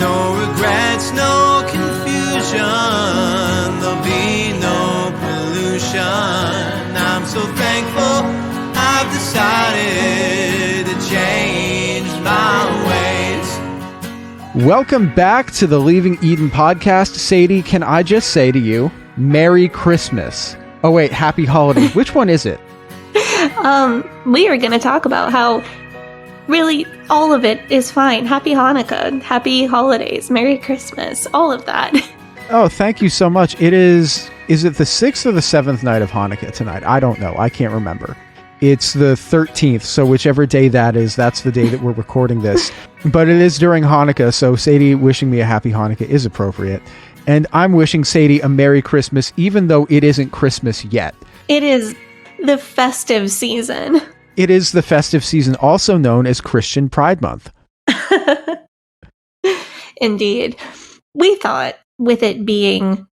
no regrets, no confusion. There'll be no pollution. I'm so thankful I've decided to change my ways. Welcome back to the Leaving Eden podcast. Sadie, can I just say to you, Merry Christmas. Oh wait, Happy Holidays. Which one is it? We are going to talk about how really all of it is fine. Happy Hanukkah, Happy Holidays, Merry Christmas, all of that. Oh, thank you so much. Is it the 6th or the 7th night of Hanukkah tonight? I don't know. I can't remember. It's the 13th, so whichever day that is, that's the day that we're recording this. But it is during Hanukkah, so Sadie wishing me a happy Hanukkah is appropriate. And I'm wishing Sadie a Merry Christmas, even though it isn't Christmas yet. It is the festive season. It is the festive season, also known as Christian Pride Month. Indeed. We thought, with it being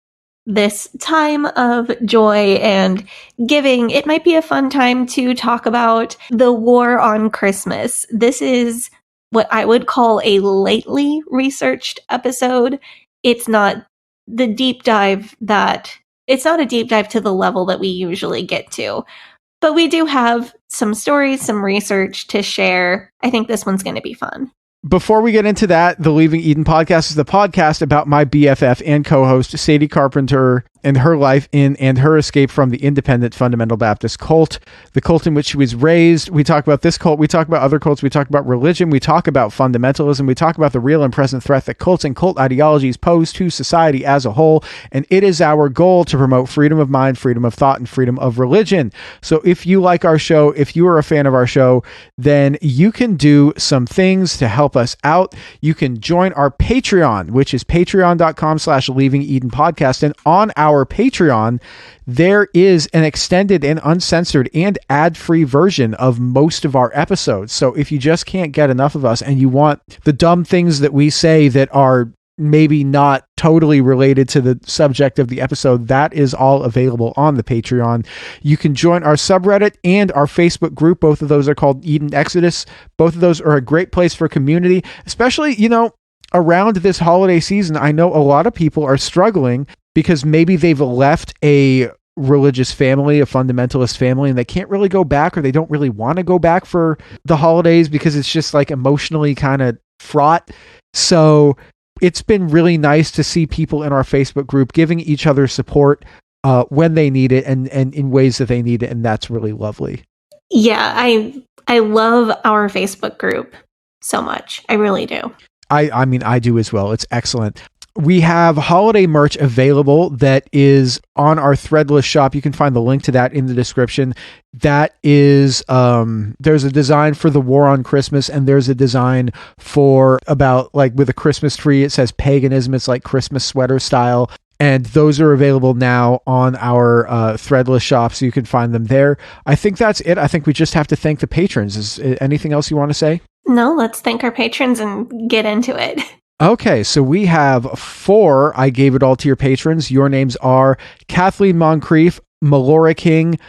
this time of joy and giving, it might be a fun time to talk about the war on Christmas. This is what I would call a lightly researched episode. It's not the deep dive it's not a deep dive to the level that we usually get to. But we do have some stories, some research to share. I think this one's going to be fun. Before we get into that, the Leaving Eden podcast is the podcast about my BFF and co-host Sadie Carpenter and her life in and her escape from the independent fundamental Baptist cult, the cult in which she was raised. We talk about this cult. We talk about other cults. We talk about religion. We talk about fundamentalism. We talk about the real and present threat that cults and cult ideologies pose to society as a whole. And it is our goal to promote freedom of mind, freedom of thought, and freedom of religion. So if you like our show, if you are a fan of our show, then you can do some things to help us out. You can join our Patreon, which is patreon.com/Leaving Eden podcast. And on our Patreon, there is an extended and uncensored and ad-free version of most of our episodes. So if you just can't get enough of us and you want the dumb things that we say that are maybe not totally related to the subject of the episode, that is all available on the Patreon. You can join our subreddit and our Facebook group. Both of those are called Eden Exodus. Both of those are a great place for community, especially, around this holiday season. I know a lot of people are struggling because maybe they've left a religious family, a fundamentalist family, and they can't really go back, or they don't really want to go back for the holidays because it's just like emotionally kind of fraught. So it's been really nice to see people in our Facebook group giving each other support when they need it and in ways that they need it. And that's really lovely. Yeah, I love our Facebook group so much. I really do. I mean, I do as well. It's excellent. We have holiday merch available that is on our Threadless shop. You can find the link to that in the description. That is, there's a design for the war on Christmas, and there's a design for about like with a Christmas tree. It says paganism. It's like Christmas sweater style. And those are available now on our Threadless shop, so you can find them there. I think that's it. I think we just have to thank the patrons. Is anything else you want to say? No, let's thank our patrons and get into it. Okay, so we have 4 I Gave It All to Your patrons. Your names are Kathleen Moncrief, Melora King,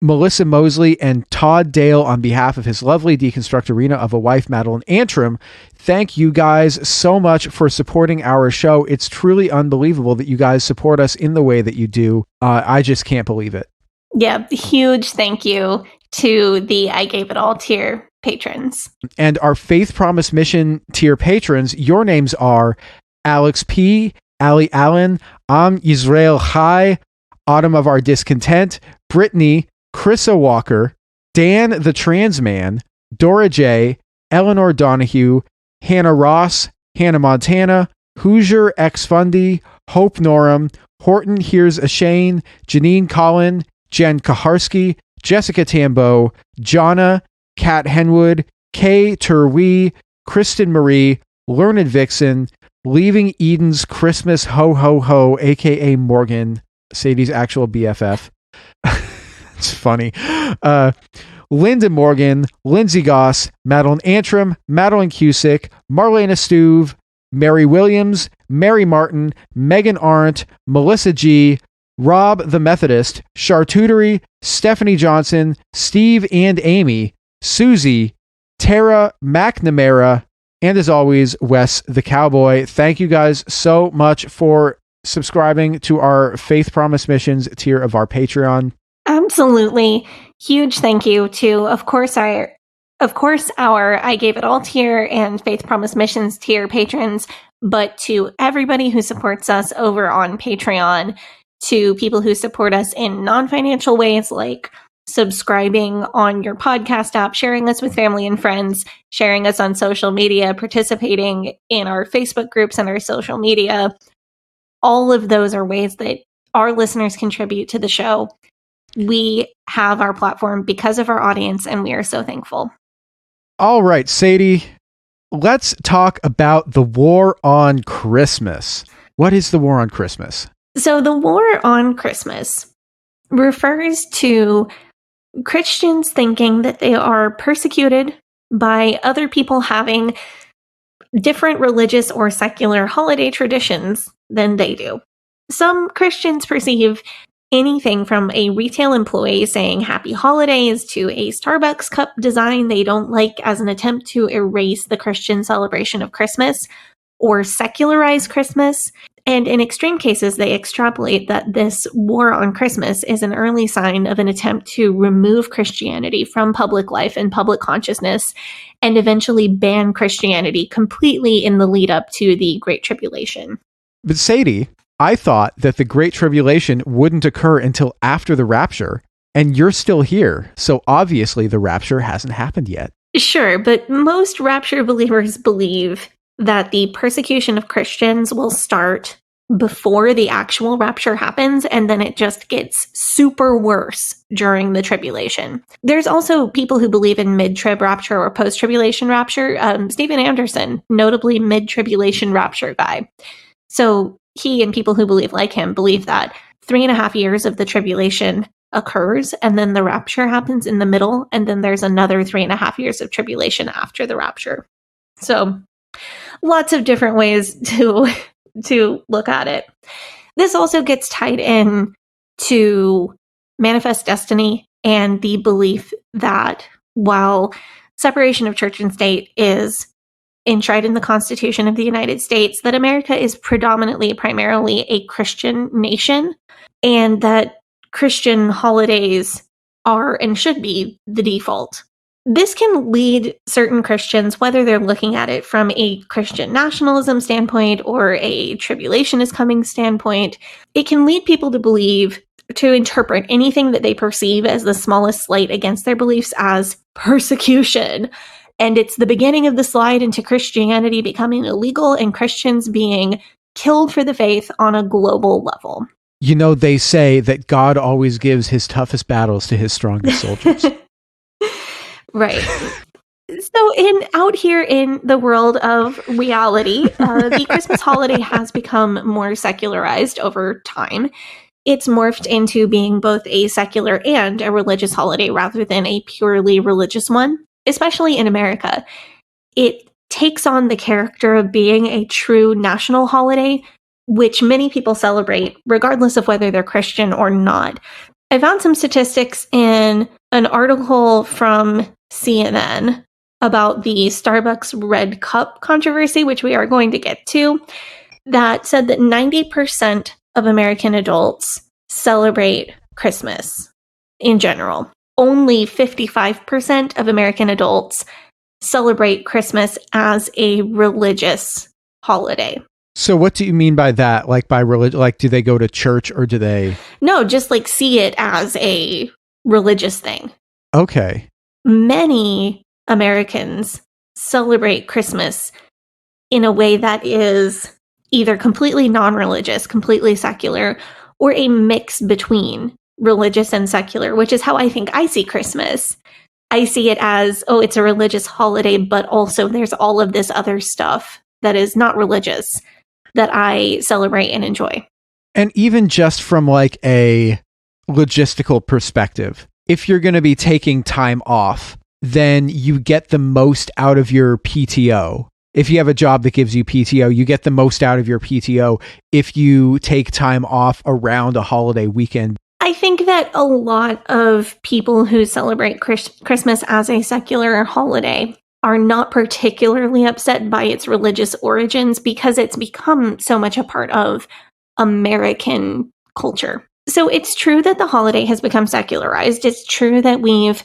Melissa Mosley, and Todd Dale on behalf of his lovely deconstructorina of a wife, Madeline Antrim. Thank you guys so much for supporting our show. It's truly unbelievable that you guys support us in the way that you do. I just can't believe it. Yeah, huge thank you to the I Gave It All tier patrons. And our Faith Promise Mission tier patrons, your names are Alex P., Ali Allen, Am Yisrael Chai, Autumn of Our Discontent, Brittany, Chrissa Walker, Dan the Trans Man, Dora J., Eleanor Donahue, Hannah Ross, Hannah Montana, Hoosier X Fundy, Hope Norum, Horton Here's a Shane, Janine Collin, Jen Kaharski, Jessica Tambo, Jonna, Kat Henwood, Kay Turwee, Kristen Marie, Learned Vixen, Leaving Eden's Christmas Ho Ho Ho, aka Morgan, Sadie's actual BFF. It's funny. Linda Morgan, Lindsay Goss, Madeline Antrim, Madeline Cusick, Marlena Stuve, Mary Williams, Mary Martin, Megan Arndt, Melissa G., Rob the Methodist, Charcuterie, Stephanie Johnson, Steve and Amy, Susie, Tara McNamara, And as always, Wes the Cowboy. Thank you guys so much for subscribing to our Faith Promise Missions tier of our Patreon. Absolutely. Huge thank you to, of course, our I Gave It All tier and Faith Promise Missions tier patrons, but to everybody who supports us over on Patreon, to people who support us in non-financial ways like subscribing on your podcast app, sharing us with family and friends, sharing us on social media, participating in our Facebook groups and our social media. All of those are ways that our listeners contribute to the show. We have our platform because of our audience, and we are so thankful. All right, Sadie, let's talk about the war on Christmas. What is the war on Christmas? So the war on Christmas refers to Christians thinking that they are persecuted by other people having different religious or secular holiday traditions than they do. Some Christians perceive anything from a retail employee saying happy holidays to a Starbucks cup design they don't like as an attempt to erase the Christian celebration of Christmas or secularize Christmas. And in extreme cases, they extrapolate that this war on Christmas is an early sign of an attempt to remove Christianity from public life and public consciousness and eventually ban Christianity completely in the lead up to the Great Tribulation. But Sadie, I thought that the Great Tribulation wouldn't occur until after the rapture, and you're still here, so obviously the rapture hasn't happened yet. Sure, but most rapture believers believe that the persecution of Christians will start before the actual rapture happens, and then it just gets super worse during the tribulation. There's also people who believe in mid-trib rapture or post-tribulation rapture. Stephen Anderson, notably mid-tribulation rapture guy. So he and people who believe like him believe that 3.5 years of the tribulation occurs, and then the rapture happens in the middle, and then there's another 3.5 years of tribulation after the rapture. So lots of different ways to look at it. This also gets tied in to manifest destiny and the belief that while separation of church and state is enshrined in the Constitution of the United States, that America is primarily a Christian nation, and that Christian holidays are and should be the default. This can lead certain Christians, whether they're looking at it from a Christian nationalism standpoint or a tribulation is coming standpoint, it can lead people to interpret anything that they perceive as the smallest slight against their beliefs as persecution. And it's the beginning of the slide into Christianity becoming illegal and Christians being killed for the faith on a global level. You know, they say that God always gives his toughest battles to his strongest soldiers. Right. So out here in the world of reality, the Christmas holiday has become more secularized over time. It's morphed into being both a secular and a religious holiday rather than a purely religious one, especially in America. It takes on the character of being a true national holiday, which many people celebrate regardless of whether they're Christian or not. I found some statistics in an article from CNN about the Starbucks red cup controversy, which we are going to get to, that said that 90% of American adults celebrate Christmas in general. Only 55% of American adults celebrate Christmas as a religious holiday. So what do you mean by that? Like by religion? Like, do they go to church or do they? No, just like see it as a religious thing. Okay. Many Americans celebrate Christmas in a way that is either completely non-religious, completely secular, or a mix between religious and secular, which is how I think I see Christmas. I see it as, oh, it's a religious holiday, but also there's all of this other stuff that is not religious that I celebrate and enjoy. And even just from like a logistical perspective, if you're going to be taking time off, then you get the most out of your PTO. If you have a job that gives you PTO, you get the most out of your PTO if you take time off around a holiday weekend. I think that a lot of people who celebrate Christmas as a secular holiday are not particularly upset by its religious origins because it's become so much a part of American culture. So it's true that the holiday has become secularized. It's true that we've,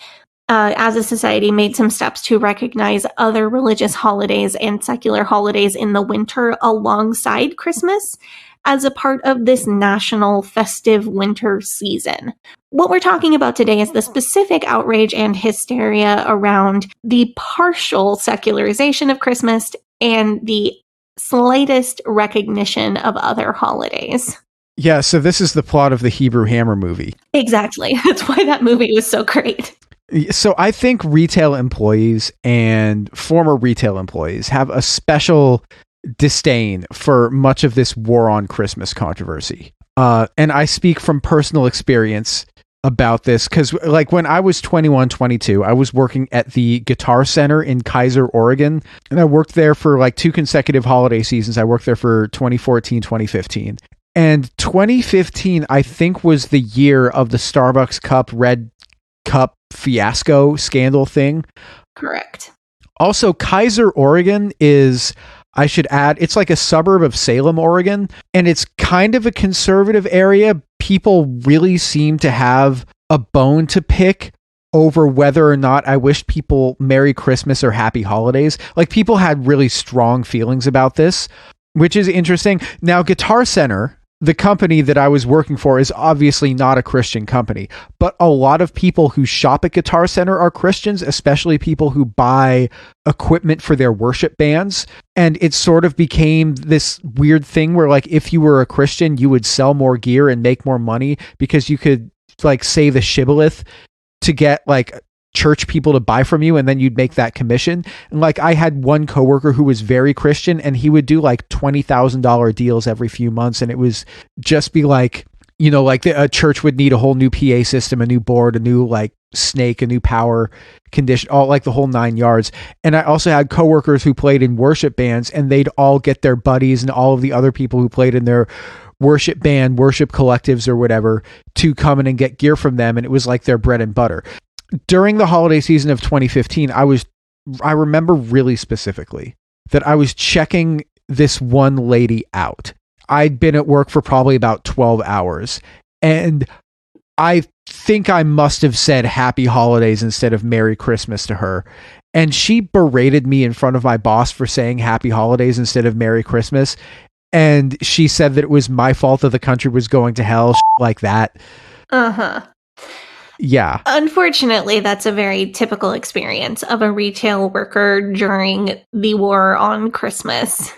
as a society, made some steps to recognize other religious holidays and secular holidays in the winter alongside Christmas as a part of this national festive winter season. What we're talking about today is the specific outrage and hysteria around the partial secularization of Christmas and the slightest recognition of other holidays. Yeah, so this is the plot of the Hebrew Hammer movie. Exactly. That's why that movie was so great. So I think retail employees and former retail employees have a special disdain for much of this war on Christmas controversy. And I speak from personal experience about this because like when I was 21, 22, I was working at the Guitar Center in Kaiser, Oregon, and I worked there for like 2 consecutive holiday seasons. I worked there for 2014, 2015. And 2015, I think, was the year of the Starbucks Cup Red Cup fiasco scandal thing. Correct. Also, Kaiser, Oregon is, I should add, it's like a suburb of Salem, Oregon, and it's kind of a conservative area. People really seem to have a bone to pick over whether or not I wish people Merry Christmas or Happy Holidays. Like, people had really strong feelings about this, which is interesting. Now, Guitar Center, the company that I was working for, is obviously not a Christian company, but a lot of people who shop at Guitar Center are Christians, especially people who buy equipment for their worship bands. And it sort of became this weird thing where, like, if you were a Christian, you would sell more gear and make more money because you could, like, say the shibboleth to get, like, church people to buy from you, and then you'd make that commission. And like, I had one coworker who was very Christian, and he would do like $20,000 deals every few months, and it was just be like, you know, like a church would need a whole new PA system, a new board, a new like snake, a new power condition, all like the whole 9 yards. And I also had coworkers who played in worship bands, and they'd all get their buddies and all of the other people who played in their worship band, worship collectives or whatever, to come in and get gear from them, and it was like their bread and butter. During the holiday season of 2015, I remember really specifically that I was checking this one lady out. I'd been at work for probably about 12 hours, and I think I must have said Happy Holidays instead of Merry Christmas to her. And she berated me in front of my boss for saying Happy Holidays instead of Merry Christmas. And she said that it was my fault that the country was going to hell, like that. Uh-huh. Yeah. Unfortunately, that's a very typical experience of a retail worker during the war on Christmas.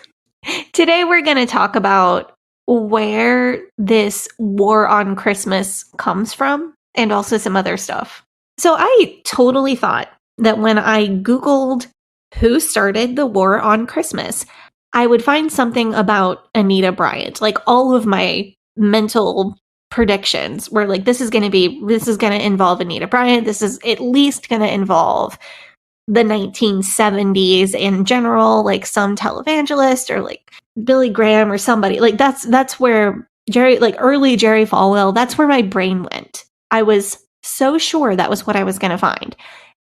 Today, we're going to talk about where this war on Christmas comes from and also some other stuff. So I totally thought that when I Googled who started the war on Christmas, I would find something about Anita Bryant. Like, all of my mental predictions were like, this is going to involve Anita Bryant. This is at least going to involve the 1970s in general, like some televangelist or like Billy Graham or somebody. Like that's where early Jerry Falwell, that's where my brain went. I was so sure that was what I was going to find.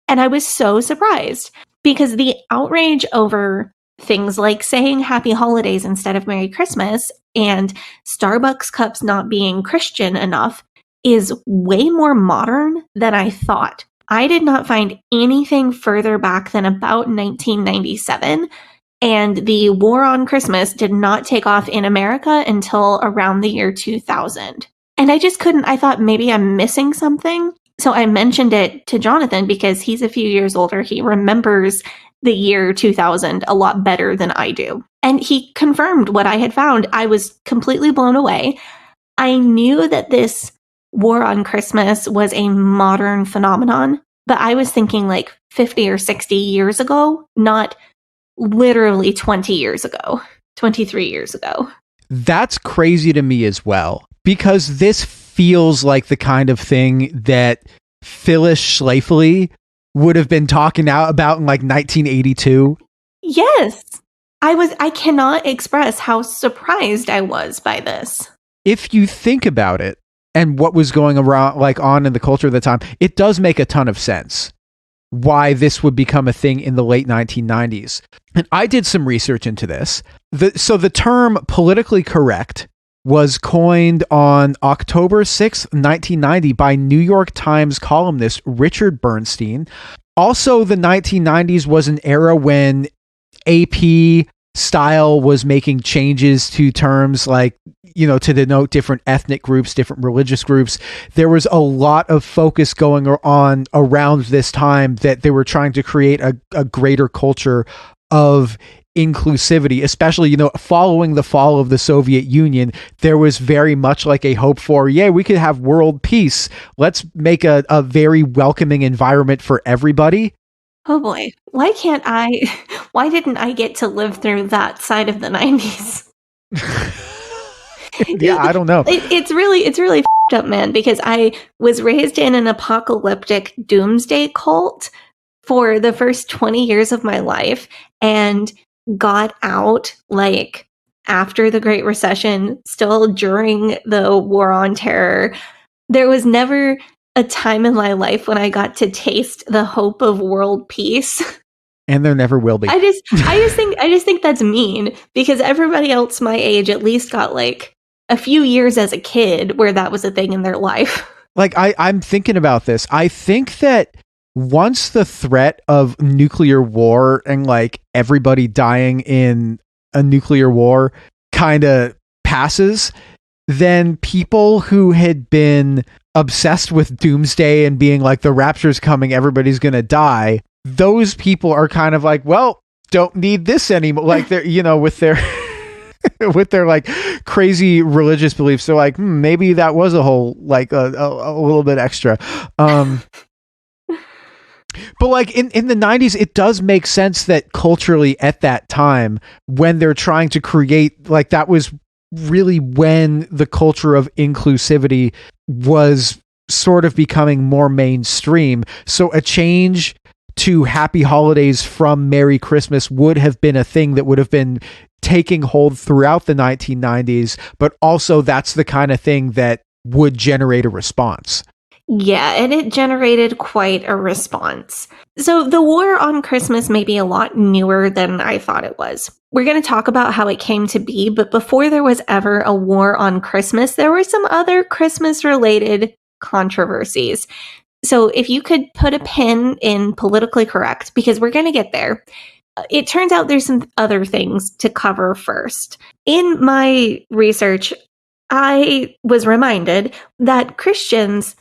And I was so surprised because the outrage over things like saying Happy Holidays instead of Merry Christmas and Starbucks cups not being Christian enough is way more modern than I thought. I did not find anything further back than about 1997, and the war on Christmas did not take off in America until around the year 2000. And I just couldn't, I thought maybe I'm missing something. So I mentioned it to Jonathan because he's a few years older. He remembers the year 2000 a lot better than I do. And he confirmed what I had found. I was completely blown away. I knew that this war on Christmas was a modern phenomenon, but I was thinking like 50 or 60 years ago, not literally 20 years ago, 23 years ago. That's crazy to me as well, because this feels like the kind of thing that Phyllis Schlafly would have been talking out about in like 1982. Yes. I cannot express how surprised I was by this. If you think about it and what was going around, like on in the culture at the time, it does make a ton of sense. why this would become a thing in the late 1990s. And I did some research into this. So the term politically correct was coined on October 6th, 1990 by New York Times columnist Richard Bernstein. Also, the 1990s was an era when AP style was making changes to terms like, to denote different ethnic groups, different religious groups. There was a lot of focus going on around this time that they were trying to create a greater culture of inclusivity, especially, following the fall of the Soviet Union. There was very much like a hope for, we could have world peace. Let's make a very welcoming environment for everybody. Oh boy. Why didn't I get to live through that side of the 90s? Yeah, I don't know. It's really f***ed up, man, because I was raised in an apocalyptic doomsday cult for the first 20 years of my life and got out like after the Great Recession, still during the War on Terror. There was never a time in my life when I got to taste the hope of world peace. And there never will be. I just think that's mean, because everybody else my age at least got like a few years as a kid where that was a thing in their life. Like I'm thinking about this. I think that once the threat of nuclear war and like everybody dying in a nuclear war kind of passes, then people who had been obsessed with doomsday and being like, the rapture's coming, everybody's going to die, those people are kind of like, well, don't need this anymore. Like they're, with their with their like crazy religious beliefs, they're like, maybe that was a whole like a little bit extra. But like in the 90s, it does make sense that culturally at that time, when they're trying to create, like, that was really when the culture of inclusivity was sort of becoming more mainstream. So a change to Happy Holidays from Merry Christmas would have been a thing that would have been taking hold throughout the 1990s, but also that's the kind of thing that would generate a response. Yeah, and it generated quite a response. So the war on Christmas may be a lot newer than I thought it was. We're going to talk about how it came to be, but before there was ever a war on Christmas, there were some other Christmas-related controversies. So if you could put a pin in politically correct, because we're going to get there, it turns out there's some other things to cover first. In my research, I was reminded that Christians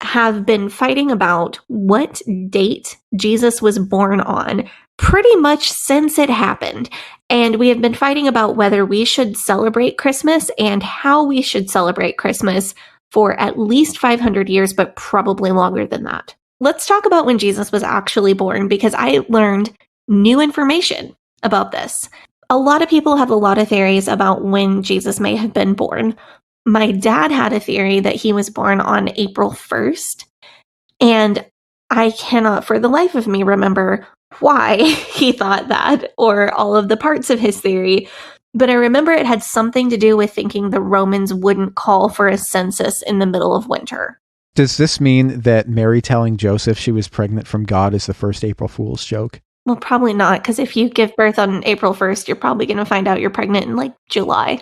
have been fighting about what date Jesus was born on pretty much since it happened. And we have been fighting about whether we should celebrate Christmas and how we should celebrate Christmas for at least 500 years, but probably longer than that. Let's talk about when Jesus was actually born, because I learned new information about this. A lot of people have a lot of theories about when Jesus may have been born. My dad had a theory that he was born on April 1st, and I cannot for the life of me remember why he thought that or all of the parts of his theory, but I remember it had something to do with thinking the Romans wouldn't call for a census in the middle of winter. Does this mean that Mary telling Joseph she was pregnant from God is the first April Fool's joke? Well, probably not, because if you give birth on April 1st, you're probably going to find out you're pregnant in like July.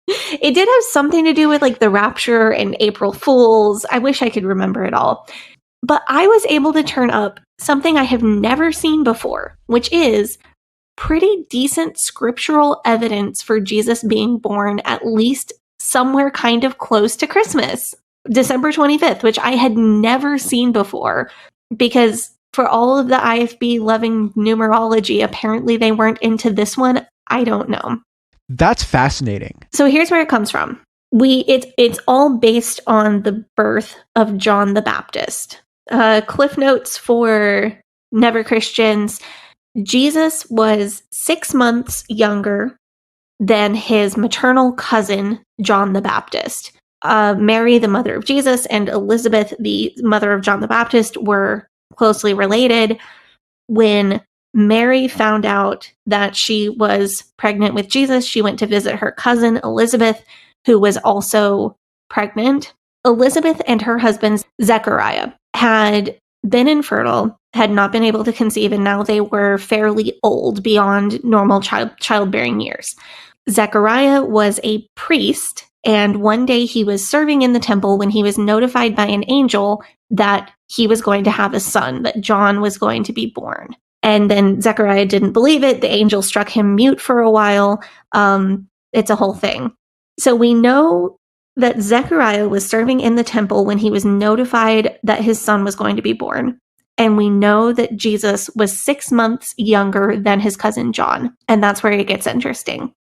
It did have something to do with like the rapture and April Fools. I wish I could remember it all. But I was able to turn up something I have never seen before, which is pretty decent scriptural evidence for Jesus being born at least somewhere kind of close to Christmas, December 25th, which I had never seen before, because for all of the IFB loving numerology, apparently they weren't into this one. I don't know. That's fascinating. So here's where it comes from. It's all based on the birth of John the Baptist. Cliff notes for Never Christians. Jesus was 6 months younger than his maternal cousin, John the Baptist. Mary, the mother of Jesus, and Elizabeth, the mother of John the Baptist, were closely related. When Mary found out that she was pregnant with Jesus, she went to visit her cousin, Elizabeth, who was also pregnant. Elizabeth and her husband, Zechariah, had been infertile, had not been able to conceive, and now they were fairly old beyond normal childbearing years. Zechariah was a priest, and one day he was serving in the temple when he was notified by an angel that he was going to have a son, that John was going to be born. And then Zechariah didn't believe it. The angel struck him mute for a while. It's a whole thing. So we know that Zechariah was serving in the temple when he was notified that his son was going to be born. And we know that Jesus was 6 months younger than his cousin John. And that's where it gets interesting.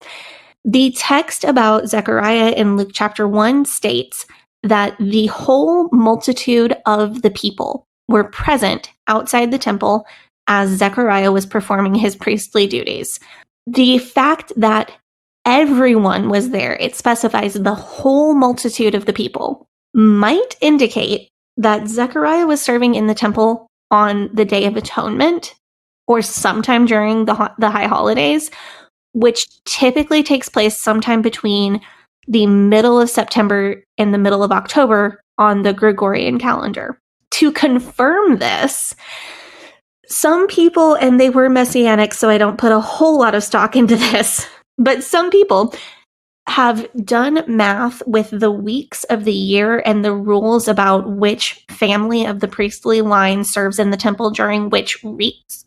The text about Zechariah in Luke chapter 1 states that the whole multitude of the people were present outside the temple as Zechariah was performing his priestly duties. The fact that everyone was there, it specifies the whole multitude of the people, might indicate that Zechariah was serving in the temple on the Day of Atonement or sometime during the high holidays, which typically takes place sometime between the middle of September and the middle of October on the Gregorian calendar. To confirm this, some people, and they were Messianic, so I don't put a whole lot of stock into this, but some people have done math with the weeks of the year and the rules about which family of the priestly line serves in the temple during which weeks.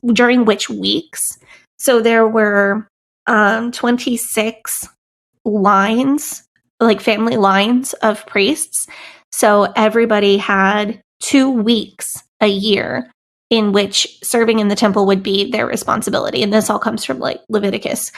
So there were 26 lines, like family lines of priests. So everybody had 2 weeks a year in which serving in the temple would be their responsibility. And this all comes from like Leviticus.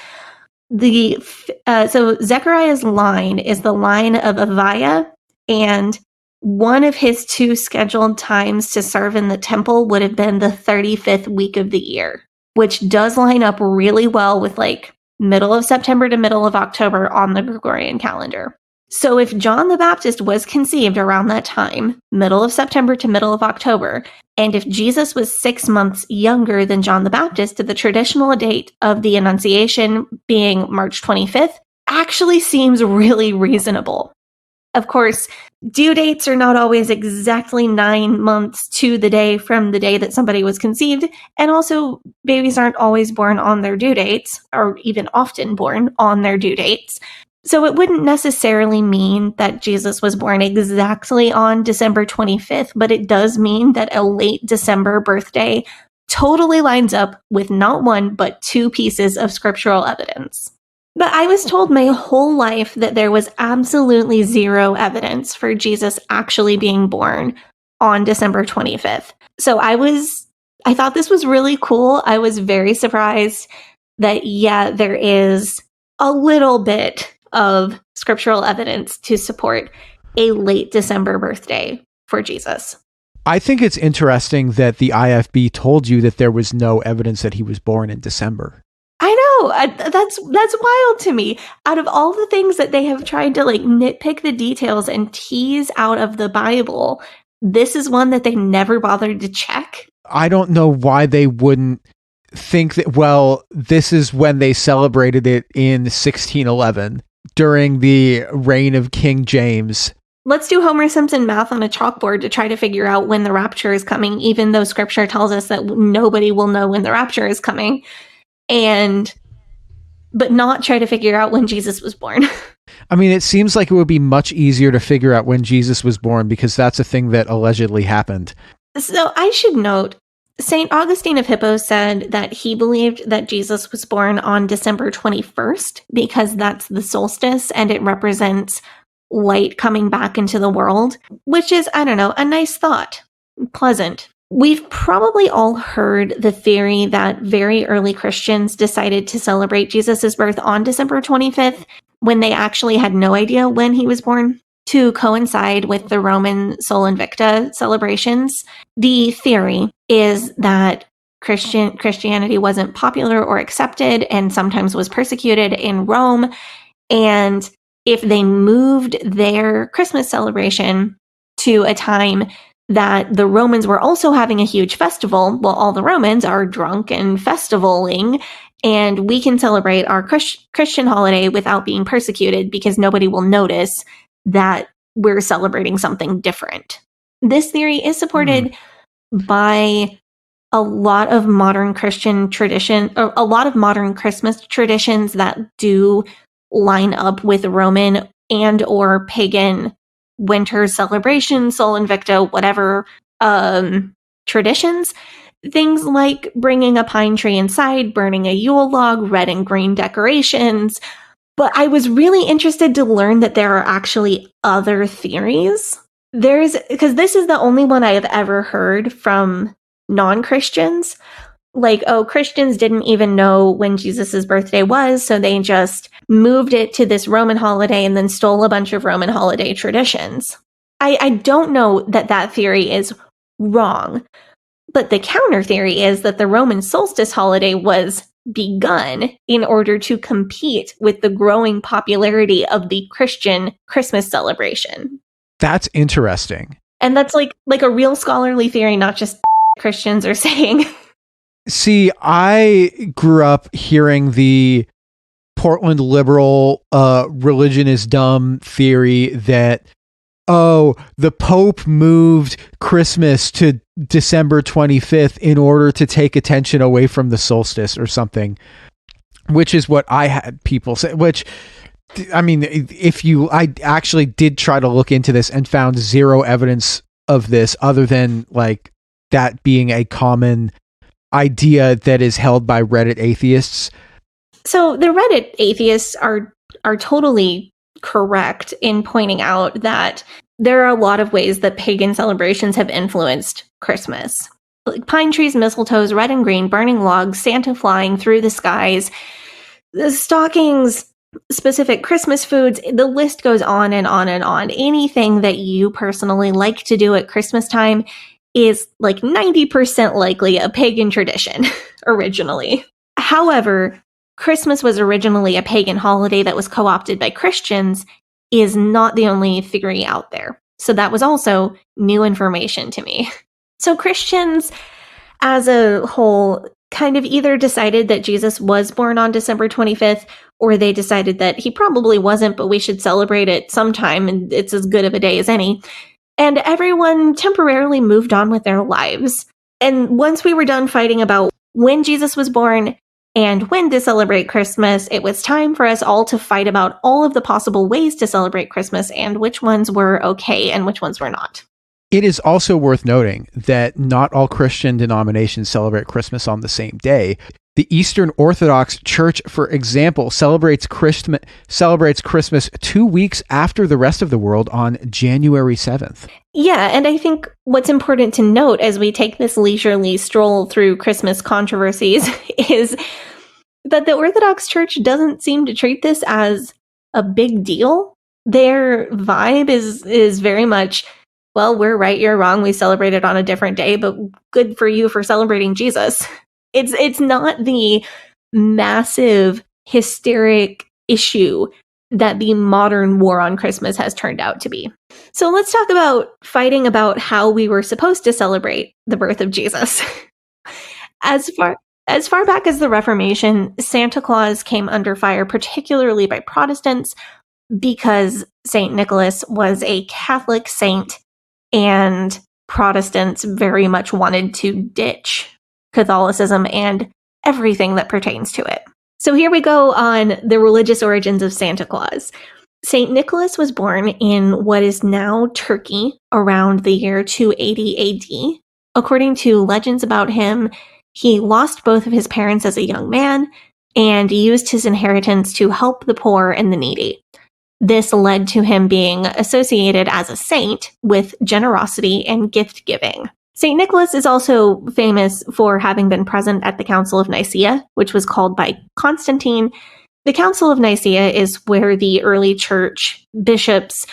So Zechariah's line is the line of Aviah, and one of his 2 scheduled times to serve in the temple would have been the 35th week of the year, which does line up really well with like middle of September to middle of October on the Gregorian calendar. So if John the Baptist was conceived around that time, middle of September to middle of October, and if Jesus was 6 months younger than John the Baptist, the traditional date of the Annunciation being March 25th actually seems really reasonable. Of course, due dates are not always exactly 9 months to the day from the day that somebody was conceived, and also babies aren't always born on their due dates, or even often born on their due dates. So it wouldn't necessarily mean that Jesus was born exactly on December 25th, but it does mean that a late December birthday totally lines up with not 1, but 2 pieces of scriptural evidence. But I was told my whole life that there was absolutely 0 evidence for Jesus actually being born on December 25th. So I thought this was really cool. I was very surprised that, yeah, there is a little bit of scriptural evidence to support a late December birthday for Jesus. I think it's interesting that the IFB told you that there was no evidence that he was born in December. I know. That's wild to me. Out of all the things that they have tried to like nitpick the details and tease out of the Bible, this is one that they never bothered to check. I don't know why they wouldn't think that, well, this is when they celebrated it in 1611 during the reign of King James. Let's do Homer Simpson math on a chalkboard to try to figure out when the rapture is coming, even though scripture tells us that nobody will know when the rapture is coming, but not try to figure out when Jesus was born. I mean, it seems like it would be much easier to figure out when Jesus was born because that's a thing that allegedly happened. So I should note, St. Augustine of Hippo said that he believed that Jesus was born on December 21st because that's the solstice and it represents light coming back into the world, which is, I don't know, a nice thought. Pleasant. We've probably all heard the theory that very early Christians decided to celebrate Jesus' birth on December 25th when they actually had no idea when he was born, to coincide with the Roman Sol Invicta celebrations. The theory is that Christianity wasn't popular or accepted and sometimes was persecuted in Rome. And if they moved their Christmas celebration to a time that the Romans were also having a huge festival, well, all the Romans are drunk and festivaling, and we can celebrate our Christian holiday without being persecuted because nobody will notice that we're celebrating something different. This theory is supported by a lot of modern Christian tradition, or a lot of modern Christmas traditions that do line up with Roman and or pagan winter celebration, Sol Invicta, whatever traditions. Things like bringing a pine tree inside, burning a Yule log, red and green decorations. But I was really interested to learn that there are actually other theories. Because this is the only one I have ever heard from non-Christians. Like, oh, Christians didn't even know when Jesus's birthday was, so they just moved it to this Roman holiday and then stole a bunch of Roman holiday traditions. I don't know that that theory is wrong, but the counter theory is that the Roman solstice holiday was begun in order to compete with the growing popularity of the Christian Christmas celebration. That's interesting. And that's like a real scholarly theory, not just Christians are saying. See, I grew up hearing the Portland liberal religion is dumb theory that, oh, the Pope moved Christmas to December 25th in order to take attention away from the solstice or something, which is what I had people say, which, I mean, I actually did try to look into this and found zero evidence of this other than like that being a common idea that is held by Reddit atheists. So the Reddit atheists are totally correct in pointing out that there are a lot of ways that pagan celebrations have influenced Christmas. Like pine trees, mistletoes, red and green, burning logs, Santa flying through the skies, the stockings, specific Christmas foods, the list goes on and on and on. Anything that you personally like to do at Christmas time is like 90% likely a pagan tradition originally. However, Christmas was originally a pagan holiday that was co-opted by Christians is not the only theory out there. So that was also new information to me. So Christians as a whole kind of either decided that Jesus was born on December 25th, or they decided that he probably wasn't, but we should celebrate it sometime and it's as good of a day as any. And everyone temporarily moved on with their lives. And once we were done fighting about when Jesus was born and when to celebrate Christmas, it was time for us all to fight about all of the possible ways to celebrate Christmas and which ones were okay and which ones were not. It is also worth noting that not all Christian denominations celebrate Christmas on the same day. The Eastern Orthodox Church, for example, celebrates Christmas 2 weeks after the rest of the world on January 7th. Yeah, and I think what's important to note as we take this leisurely stroll through Christmas controversies is that the Orthodox Church doesn't seem to treat this as a big deal. Their vibe is very much, well, we're right, you're wrong, we celebrate it on a different day, but good for you for celebrating Jesus. It's not the massive, hysteric issue that the modern war on Christmas has turned out to be. So let's talk about fighting about how we were supposed to celebrate the birth of Jesus. As far back as the Reformation, Santa Claus came under fire, particularly by Protestants, because St. Nicholas was a Catholic saint and Protestants very much wanted to ditch Catholicism and everything that pertains to it. So here we go on the religious origins of Santa Claus. St. Nicholas was born in what is now Turkey around the year 280 AD. According to legends about him, he lost both of his parents as a young man and used his inheritance to help the poor and the needy. This led to him being associated as a saint with generosity and gift giving. St. Nicholas is also famous for having been present at the Council of Nicaea, which was called by Constantine. The Council of Nicaea is where the early church bishops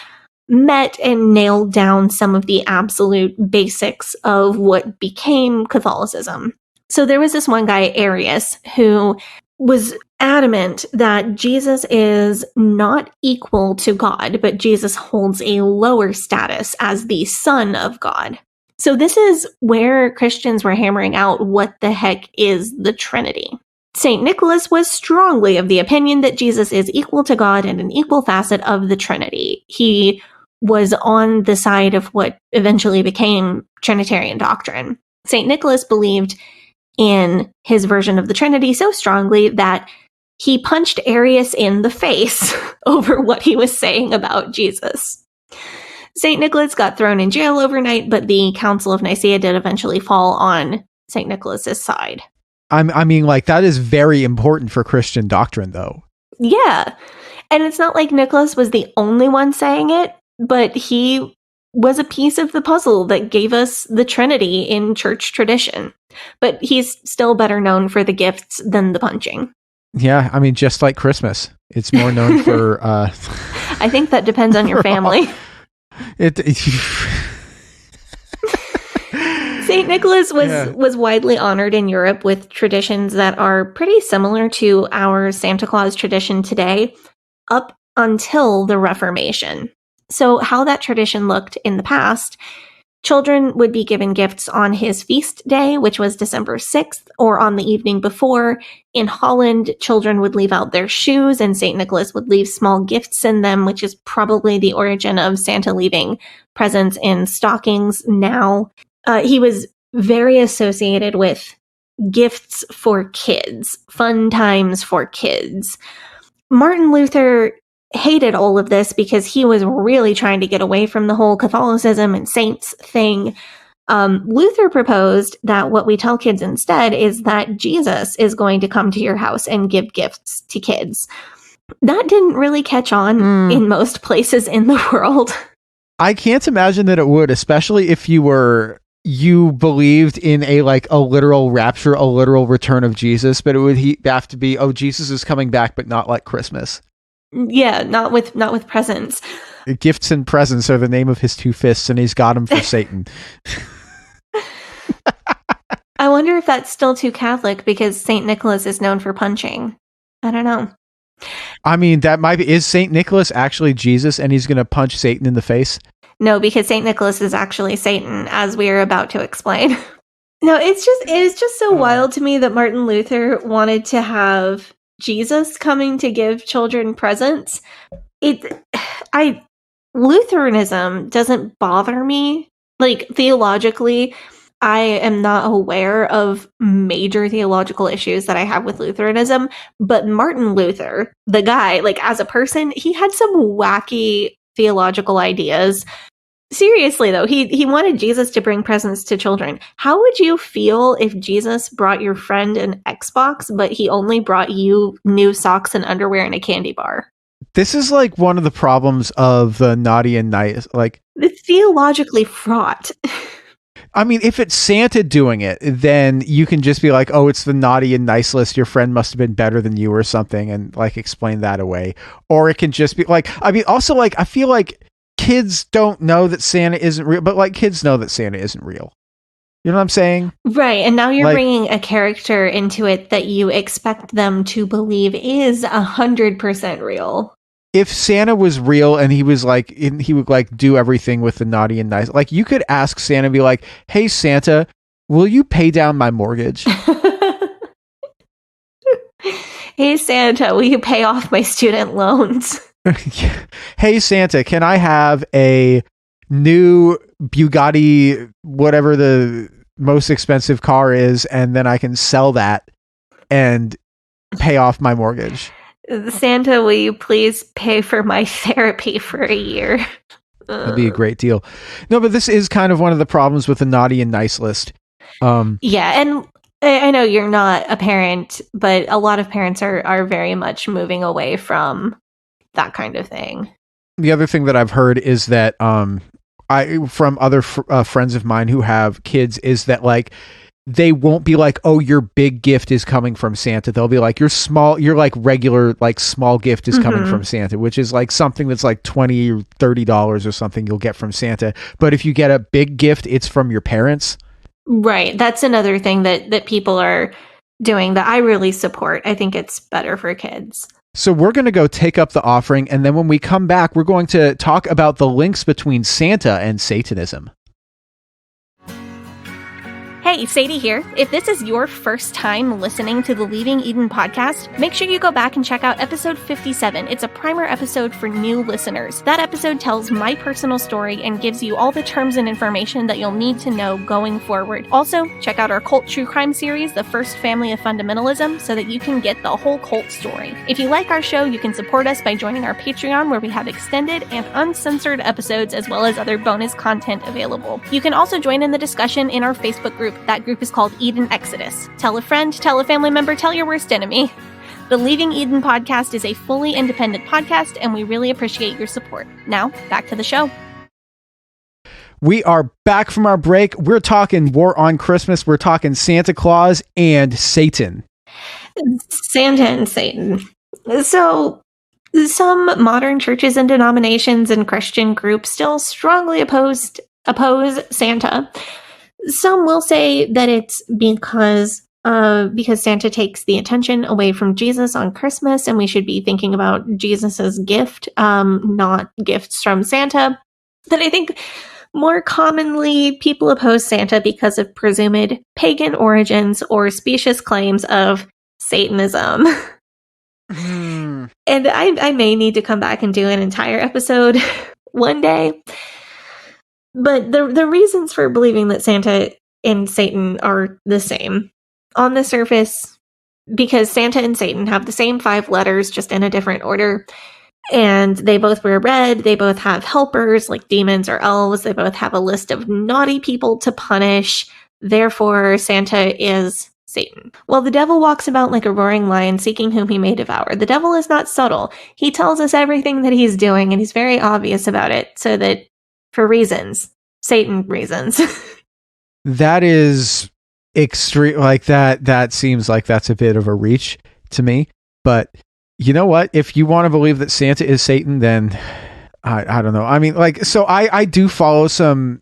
met and nailed down some of the absolute basics of what became Catholicism. So there was this one guy, Arius, who was adamant that Jesus is not equal to God, but Jesus holds a lower status as the Son of God. So this is where Christians were hammering out what the heck is the Trinity. St. Nicholas was strongly of the opinion that Jesus is equal to God and an equal facet of the Trinity. He was on the side of what eventually became Trinitarian doctrine. St. Nicholas believed in his version of the Trinity so strongly that he punched Arius in the face over what he was saying about Jesus. St. Nicholas got thrown in jail overnight, but the Council of Nicaea did eventually fall on St. Nicholas's side. I mean, like, that is very important for Christian doctrine, though. Yeah. And it's not like Nicholas was the only one saying it, but he was a piece of the puzzle that gave us the Trinity in church tradition. But he's still better known for the gifts than the punching. Yeah, I mean, just like Christmas. It's more known for... I think that depends on your family. St. Nicholas was widely honored in Europe with traditions that are pretty similar to our Santa Claus tradition today, up until the Reformation. So how that tradition looked in the past, children would be given gifts on his feast day, which was December 6th, or on the evening before. In Holland, children would leave out their shoes, and St. Nicholas would leave small gifts in them, which is probably the origin of Santa leaving presents in stockings now. He was very associated with gifts for kids, fun times for kids. Martin Luther hated all of this because he was really trying to get away from the whole Catholicism and saints thing. Luther proposed that what we tell kids instead is that Jesus is going to come to your house and give gifts to kids. That didn't really catch on in most places in the world. I can't imagine that it would, especially if you believed in a literal rapture, a literal return of Jesus, but it would have to be, oh, Jesus is coming back, but not like Christmas. Yeah, not with presents. Gifts and presents are the name of his two fists, and he's got them for Satan. I wonder if that's still too Catholic because St. Nicholas is known for punching. I don't know. I mean, that might be. Is St. Nicholas actually Jesus and he's going to punch Satan in the face? No, because St. Nicholas is actually Satan, as we are about to explain. No, it is just so wild to me that Martin Luther wanted to have Jesus coming to give children presents. Lutheranism doesn't bother me. Like, theologically, I am not aware of major theological issues that I have with Lutheranism, but Martin Luther, the guy, like, as a person, he had some wacky theological ideas. Seriously, though, he wanted Jesus to bring presents to children. How would you feel if Jesus brought your friend an Xbox, but he only brought you new socks and underwear and a candy bar? This is like one of the problems of the naughty and nice. Like, it's theologically fraught. I mean, if it's Santa doing it, then you can just be like, oh, it's the naughty and nice list. Your friend must have been better than you or something, and like explain that away. Or it can just be like, I mean, also, like, I feel like kids don't know that Santa isn't real, but like kids know that Santa isn't real. You know what I'm saying? Right. And now you're bringing a character into it that you expect them to believe is 100% real. If Santa was real and he was like, he would like do everything with the naughty and nice, like you could ask Santa, be like, hey, Santa, will you pay down my mortgage? Hey, Santa, will you pay off my student loans? Hey, Santa, can I have a new Bugatti, whatever the most expensive car is, and then I can sell that and pay off my mortgage? Santa, will you please pay for my therapy for a year? That'd be a great deal. No, but this is kind of one of the problems with the naughty and nice list. Yeah, and I know you're not a parent, but a lot of parents are very much moving away from that kind of thing. The other thing that I've heard is that from other friends of mine who have kids is that like they won't be like, oh, your big gift is coming from Santa. They'll be like, your like regular like small gift is coming from Santa, which is like something that's like $20 or $30 or something you'll get from Santa. But if you get a big gift, it's from your parents. Right. That's another thing that people are doing that I really support. I think it's better for kids. So we're going to go take up the offering, and then when we come back, we're going to talk about the links between Santa and Satanism. Hey, Sadie here. If this is your first time listening to the Leaving Eden podcast, make sure you go back and check out episode 57. It's a primer episode for new listeners. That episode tells my personal story and gives you all the terms and information that you'll need to know going forward. Also, check out our cult true crime series, The First Family of Fundamentalism, so that you can get the whole cult story. If you like our show, you can support us by joining our Patreon, where we have extended and uncensored episodes as well as other bonus content available. You can also join in the discussion in our Facebook group. That group is called Eden Exodus. Tell a friend, tell a family member, tell your worst enemy. The Leaving Eden podcast is a fully independent podcast, and we really appreciate your support. Now, back to the show. We are back from our break. We're talking War on Christmas. We're talking Santa Claus and Satan. Santa and Satan. So, some modern churches and denominations and Christian groups still strongly oppose Santa. Some will say that it's because Santa takes the attention away from Jesus on Christmas, and we should be thinking about Jesus's gift, not gifts from Santa. But I think more commonly, people oppose Santa because of presumed pagan origins or specious claims of Satanism. And I may need to come back and do an entire episode one day. But the reasons for believing that Santa and Satan are the same. On the surface, because Santa and Satan have the same 5 letters, just in a different order. And they both wear red. They both have helpers, like demons or elves. They both have a list of naughty people to punish. Therefore, Santa is Satan. Well, the devil walks about like a roaring lion, seeking whom he may devour. The devil is not subtle. He tells us everything that he's doing, and he's very obvious about it, so that for reasons, Satan reasons. That is extreme. Like that seems like that's a bit of a reach to me. But you know what? If you want to believe that Santa is Satan, then I don't know. I mean, like, so I do follow some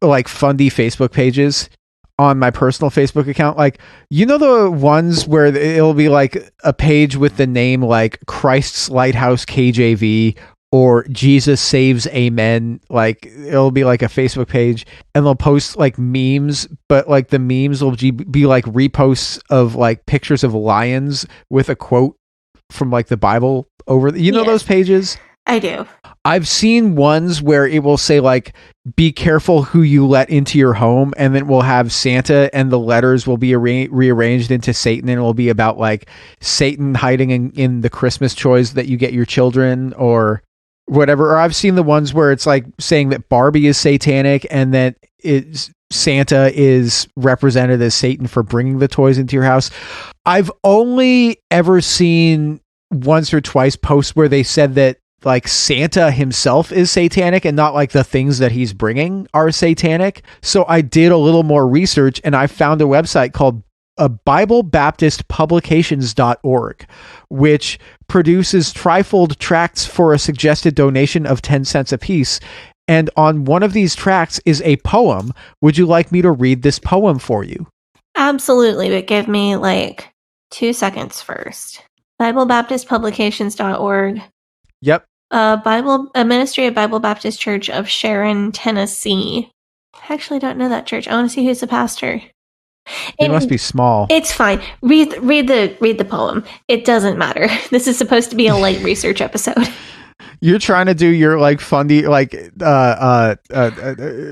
like fundy Facebook pages on my personal Facebook account. Like, you know, the ones where it'll be like a page with the name like Christ's Lighthouse KJV or Jesus Saves Amen. Like, it'll be like a Facebook page, and they'll post like memes, but like the memes will be like reposts of like pictures of lions with a quote from like the Bible over know those pages? I do. I've seen ones where it will say like, be careful who you let into your home, and then we'll have Santa and the letters will be rearranged into Satan, and it will be about like Satan hiding in the Christmas toys that you get your children or whatever. Or I've seen the ones where it's like saying that Barbie is satanic and that Santa is represented as Satan for bringing the toys into your house. I've only ever seen once or twice posts where they said that like Santa himself is satanic and not like the things that he's bringing are satanic. So I did a little more research, and I found a website called BibleBaptistPublications.org, which produces trifold tracts for a suggested donation of 10 cents apiece. And on one of these tracts is a poem. Would you like me to read this poem for you? Absolutely, but give me like 2 seconds first. BibleBaptistPublications.org. Yep. A ministry of Bible Baptist Church of Sharon, Tennessee. I actually don't know that church. I want to see who's the pastor. It must be small. It's fine. Read the poem. It doesn't matter. This is supposed to be a light research episode. You're trying to do your like fundy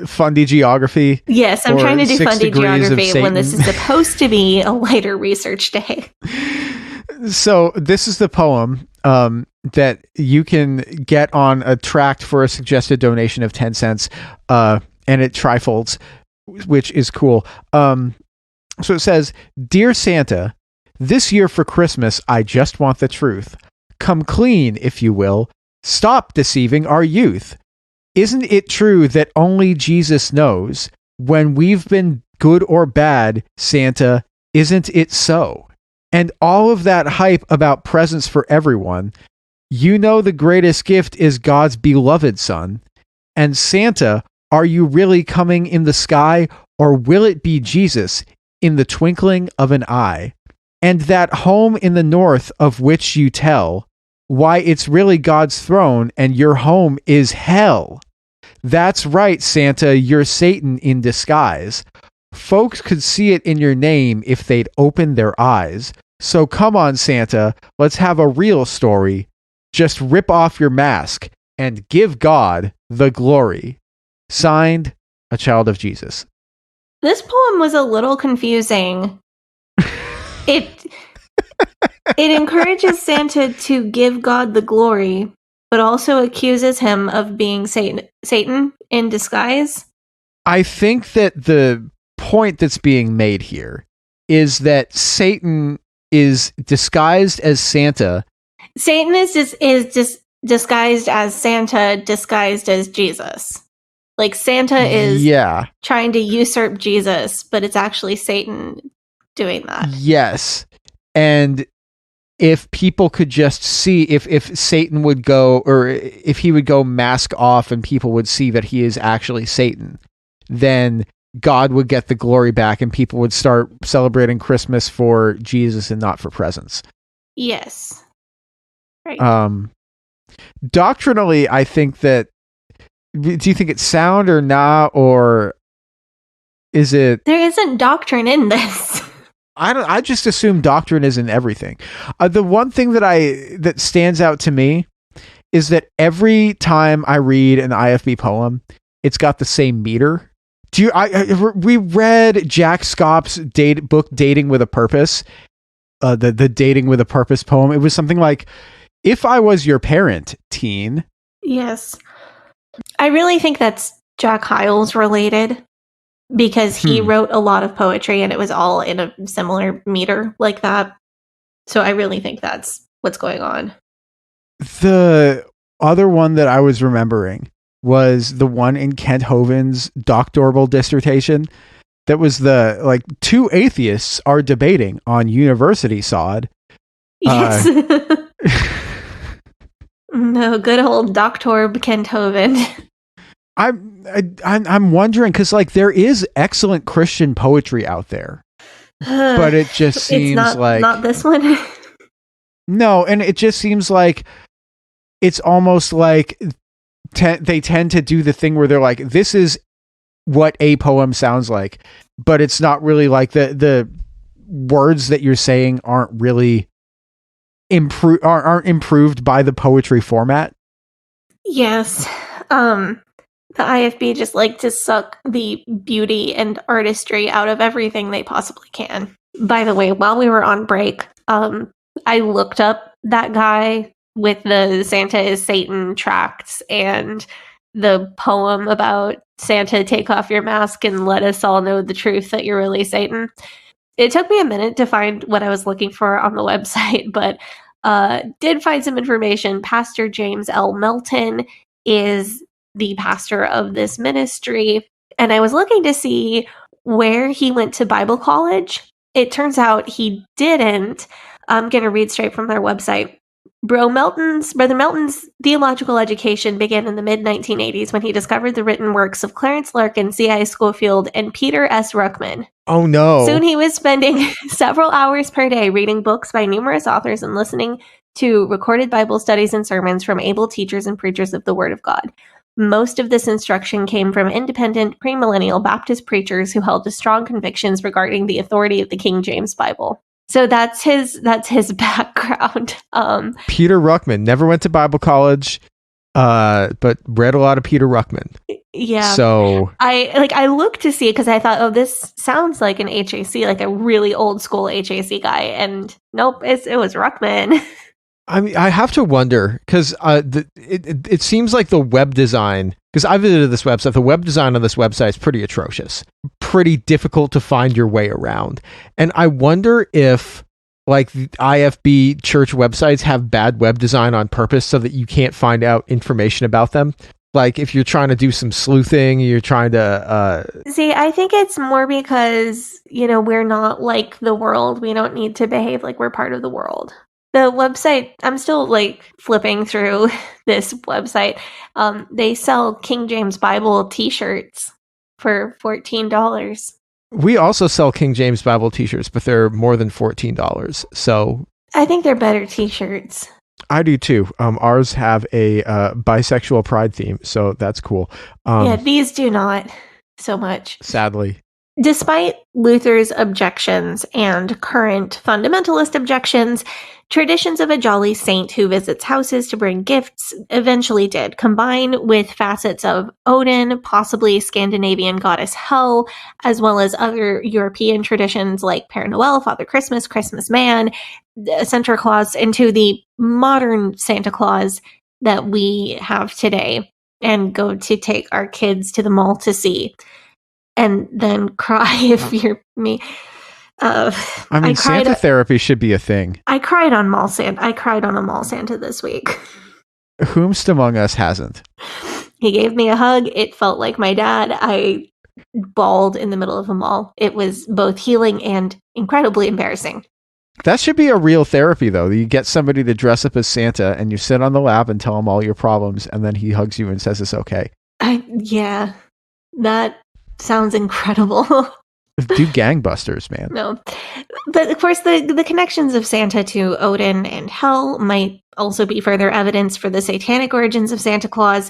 fundy geography. Yes, I'm trying to do fundy geography when this is Satan. supposed to be a lighter research day. So this is the poem that you can get on a tract for a suggested donation of 10 cents, and it trifolds, which is cool. So it says, "Dear Santa, this year for Christmas, I just want the truth. Come clean, if you will. Stop deceiving our youth. Isn't it true that only Jesus knows when we've been good or bad, Santa? Isn't it so? And all of that hype about presents for everyone. You know the greatest gift is God's beloved Son. And Santa, are you really coming in the sky, or will it be Jesus in the twinkling of an eye? And that home in the north of which you tell, why, it's really God's throne, and your home is hell. That's right, Santa, you're Satan in disguise. Folks could see it in your name if they'd open their eyes. So come on, Santa, let's have a real story. Just rip off your mask and give God the glory. Signed, a child of Jesus. This poem was a little confusing. It encourages Santa to give God the glory, but also accuses him of being Satan in disguise. I think that the point that's being made here is that Satan is disguised as Santa. Satan is just disguised as Santa, disguised as Jesus. Like Santa is trying to usurp Jesus, but it's actually Satan doing that. Yes. And if people could just see, if Satan would go, or if he would go mask off and people would see that he is actually Satan, then God would get the glory back and people would start celebrating Christmas for Jesus and not for presents. Yes. Right. Doctrinally, I think that, do you think it's sound or not, or is it? There isn't doctrine in this. I just assume doctrine is in everything. The one thing that stands out to me is that every time I read an IFB poem, it's got the same meter. We read Jack Scott's book Dating with a Purpose, the Dating with a Purpose poem. It was something like, "If I was your parent, teen." Yes. I really think that's Jack Hyles related, because he wrote a lot of poetry and it was all in a similar meter like that. So I really think that's what's going on. The other one that I was remembering was the one in Kent Hovind's doctoral dissertation. That was two atheists are debating on university sod. Yes. No, good old Dr. Kent Hovind. I'm wondering, because there is excellent Christian poetry out there, but it just seems not this one. No, and it just seems like it's almost like they tend to do the thing where they're like, this is what a poem sounds like, but it's not really like the words that you're saying aren't really aren't improved by the poetry format. Yes. The IFB just like to suck the beauty and artistry out of everything they possibly can. By the way, while we were on break, I looked up that guy with the Santa is Satan tracts and the poem about Santa, take off your mask and let us all know the truth that you're really Satan. It took me a minute to find what I was looking for on the website, but did find some information. Pastor James L. Melton is the pastor of this ministry, and I was looking to see where he went to Bible college. It turns out he didn't. I'm going to read straight from their website. Brother Melton's theological education began in the mid-1980s when he discovered the written works of Clarence Larkin, C.I. Schofield, and Peter S. Ruckman. Oh, no. Soon he was spending several hours per day reading books by numerous authors and listening to recorded Bible studies and sermons from able teachers and preachers of the Word of God. Most of this instruction came from independent premillennial Baptist preachers who held strong convictions regarding the authority of the King James Bible. So that's his background. Peter Ruckman never went to Bible college, but read a lot of Peter Ruckman. Yeah. So I looked to see it because I thought, oh, this sounds like an HAC, like a really old school HAC guy, and nope, it was Ruckman. I mean, I have to wonder because it seems like the web design, because I visited this website, the web design on this website is pretty atrocious, pretty difficult to find your way around. And I wonder if like the IFB church websites have bad web design on purpose so that you can't find out information about them. Like if you're trying to do some sleuthing, you're trying to... See, I think it's more because, we're not like the world. We don't need to behave like we're part of the world. The website, I'm still flipping through this website. They sell King James Bible t-shirts for $14. We also sell King James Bible t-shirts, but they're more than $14. So I think they're better t-shirts. I do too. Ours have a bisexual pride theme, so that's cool. Yeah, these do not so much. Sadly. Despite Luther's objections and current fundamentalist objections, traditions of a jolly saint who visits houses to bring gifts eventually did, combine with facets of Odin, possibly Scandinavian goddess Hel, as well as other European traditions like Père Noël, Father Christmas, Christmas Man, Santa Claus, into the modern Santa Claus that we have today and go to take our kids to the mall to see. And then cry if you're me. Santa therapy should be a thing. I cried on mall Santa. I cried on a mall Santa this week. Whomst among us hasn't? He gave me a hug. It felt like my dad. I bawled in the middle of a mall. It was both healing and incredibly embarrassing. That should be a real therapy, though. You get somebody to dress up as Santa and you sit on the lap and tell him all your problems, and then he hugs you and says it's okay. Yeah, that sounds incredible. Do gangbusters, man. No. But of course, the connections of Santa to Odin and Hel might also be further evidence for the satanic origins of Santa Claus.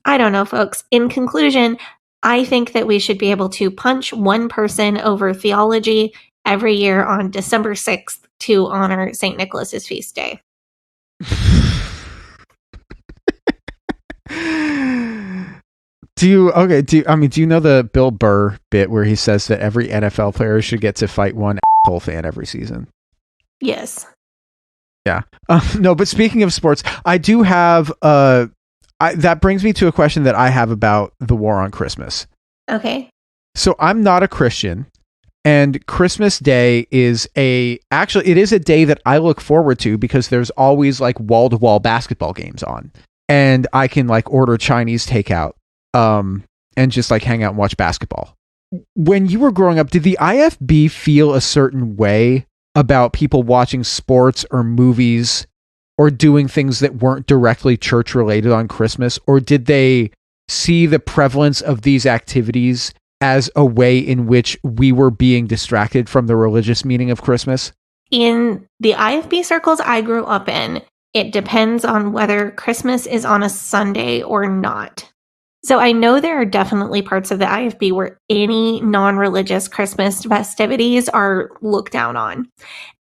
I don't know, folks. In conclusion, I think that we should be able to punch one person over theology every year on December 6th to honor St. Nicholas's feast day. Do you know the Bill Burr bit where he says that every NFL player should get to fight one asshole fan every season? Yes. Yeah. No, but speaking of sports, I do have that brings me to a question that I have about the war on Christmas. Okay. So I'm not a Christian, and Christmas Day is it is a day that I look forward to because there's always like wall-to-wall basketball games on, and I can like order Chinese takeout and just like hang out and watch basketball. When you were growing up, did the IFB feel a certain way about people watching sports or movies or doing things that weren't directly church related on Christmas? Or did they see the prevalence of these activities as a way in which we were being distracted from the religious meaning of Christmas? In the IFB circles I grew up in, it depends on whether Christmas is on a Sunday or not. So I know there are definitely parts of the IFB where any non-religious Christmas festivities are looked down on.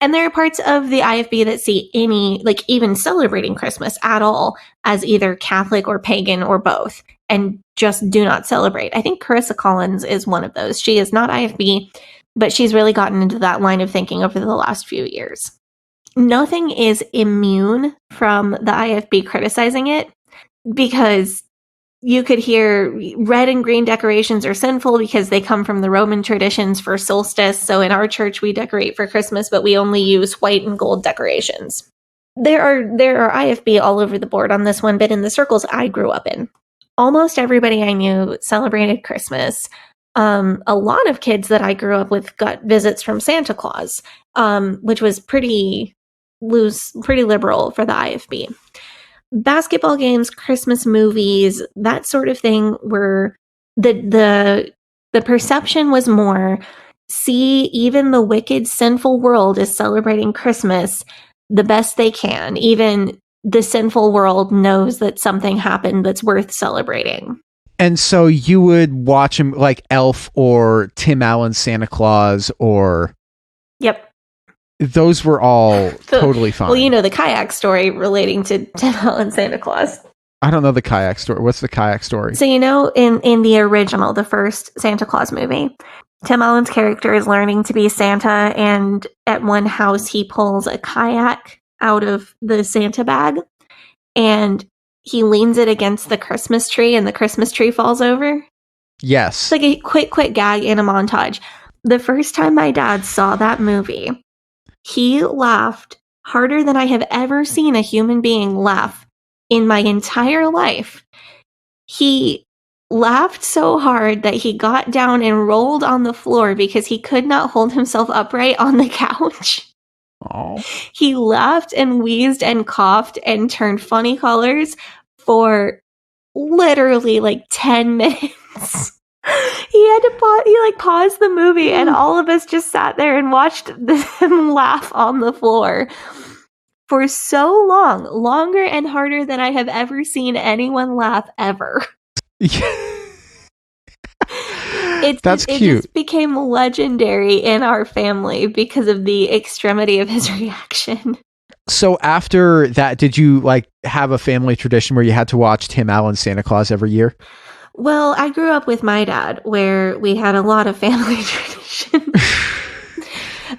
And there are parts of the IFB that see any, like even celebrating Christmas at all, as either Catholic or pagan or both, and just do not celebrate. I think Carissa Collins is one of those. She is not IFB, but she's really gotten into that line of thinking over the last few years. Nothing is immune from the IFB criticizing it, because you could hear red and green decorations are sinful because they come from the Roman traditions for solstice. So in our church, we decorate for Christmas, but we only use white and gold decorations. There are IFB all over the board on this one, but in the circles I grew up in, almost everybody I knew celebrated Christmas. A lot of kids that I grew up with got visits from Santa Claus, which was pretty loose, pretty liberal for the IFB. Basketball games, Christmas movies, that sort of thing were the perception was more, see, even the wicked, sinful world is celebrating Christmas the best they can. Even the sinful world knows that something happened that's worth celebrating. And so you would watch them like Elf or Tim Allen's Santa Claus or... Yep. Those were all totally fine. Well, you know the kayak story relating to Tim Allen Santa Claus. I don't know the kayak story. What's the kayak story? So, you know, in the original, the first Santa Claus movie, Tim Allen's character is learning to be Santa, and at one house he pulls a kayak out of the Santa bag, and he leans it against the Christmas tree, and the Christmas tree falls over. Yes. It's like a quick gag in a montage. The first time my dad saw that movie, he laughed harder than I have ever seen a human being laugh in my entire life. He laughed so hard that he got down and rolled on the floor because he could not hold himself upright on the couch. Oh. He laughed and wheezed and coughed and turned funny colors for literally like 10 minutes. He had to pause the movie, and all of us just sat there and watched him laugh on the floor for so long, longer and harder than I have ever seen anyone laugh ever. That's it cute. just became legendary in our family because of the extremity of his reaction. So after that, did you like have a family tradition where you had to watch Tim Allen's Santa Claus every year? Well, I grew up with my dad where we had a lot of family tradition.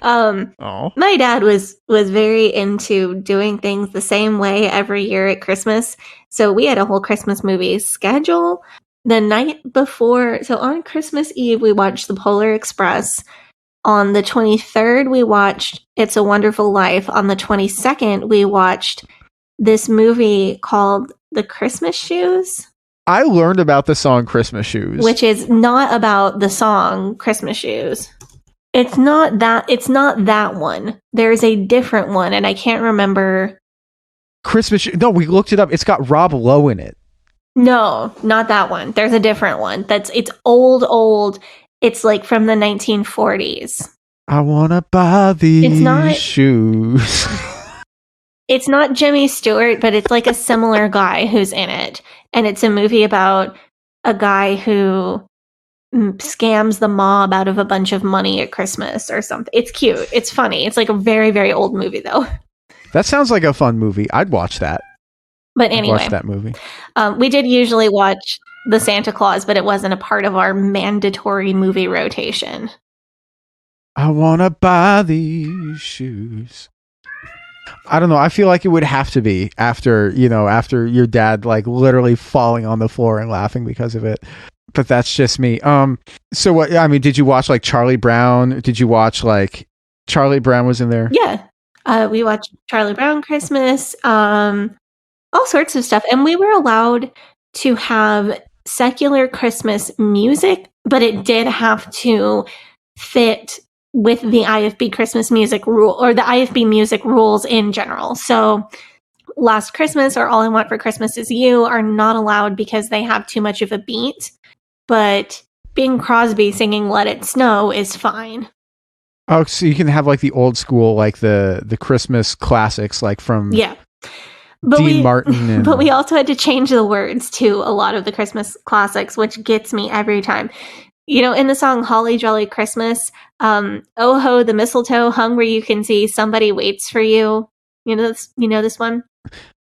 My dad was very into doing things the same way every year at Christmas. So we had a whole Christmas movie schedule. The night before, so on Christmas Eve, we watched The Polar Express. On the 23rd, we watched It's a Wonderful Life. On the 22nd, we watched this movie called The Christmas Shoes. I learned about the song Christmas Shoes. Which is not about the song Christmas Shoes. It's not that one. There's a different one, and I can't remember. No, we looked it up. It's got Rob Lowe in it. No, not that one. There's a different one. It's old. It's like from the 1940s. I wanna buy these shoes. It's not Jimmy Stewart, but it's like a similar guy who's in it. And it's a movie about a guy who scams the mob out of a bunch of money at Christmas or something. It's cute. It's funny. It's like a very, very old movie, though. That sounds like a fun movie. I'd watch that. But anyway, watch that movie. We did usually watch The Santa Claus, but it wasn't a part of our mandatory movie rotation. I want to buy these shoes. I don't know. I feel like it would have to be after your dad like literally falling on the floor and laughing because of it. But that's just me. So what? I mean, did you watch like Charlie Brown? Did you watch like Charlie Brown was in there? Yeah, we watched Charlie Brown Christmas, all sorts of stuff, and we were allowed to have secular Christmas music, but it did have to fit with the IFB Christmas music rule or the IFB music rules in general. So Last Christmas or All I Want for Christmas Is You are not allowed because they have too much of a beat, but Bing Crosby singing Let It Snow is fine. Oh, so you can have like the old school, like the Christmas classics, like from Dean Martin. But we also had to change the words to a lot of the Christmas classics, which gets me every time. You know, in the song Holly Jolly Christmas, oh ho, the mistletoe hung where you can see somebody waits for you. You know this one?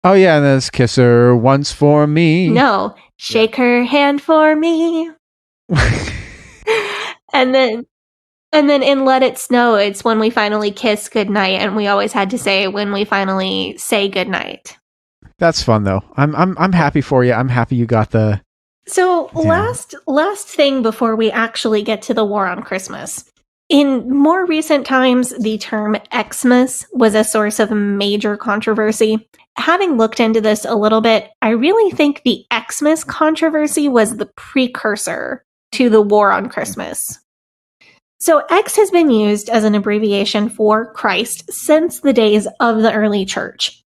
Oh yeah, and there's Kiss Her Once for Me. No, Shake Her Hand for Me. and then in Let It Snow, it's when we finally kiss goodnight, and we always had to say when we finally say goodnight. That's fun though. I'm happy for you. I'm happy you got the. So last thing before we actually get to the war on Christmas. In more recent times, the term Xmas was a source of major controversy. Having looked into this a little bit, I really think the Xmas controversy was the precursor to the war on Christmas. So X has been used as an abbreviation for Christ since the days of the early church.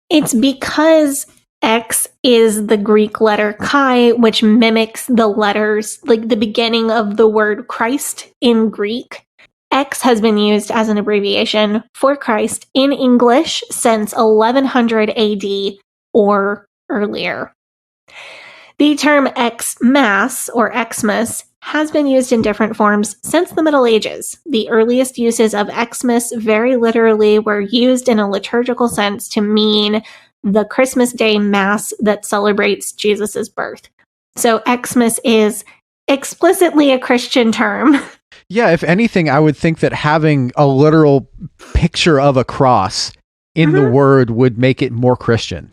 It's because X is the Greek letter chi, which mimics the letters, like the beginning of the word Christ in Greek. X has been used as an abbreviation for Christ in English since 1100 AD or earlier. The term Xmas or Xmas has been used in different forms since the Middle Ages. The earliest uses of Xmas very literally were used in a liturgical sense to mean the Christmas Day Mass that celebrates Jesus' birth. So Xmas is explicitly a Christian term. Yeah, if anything, I would think that having a literal picture of a cross in the word would make it more Christian.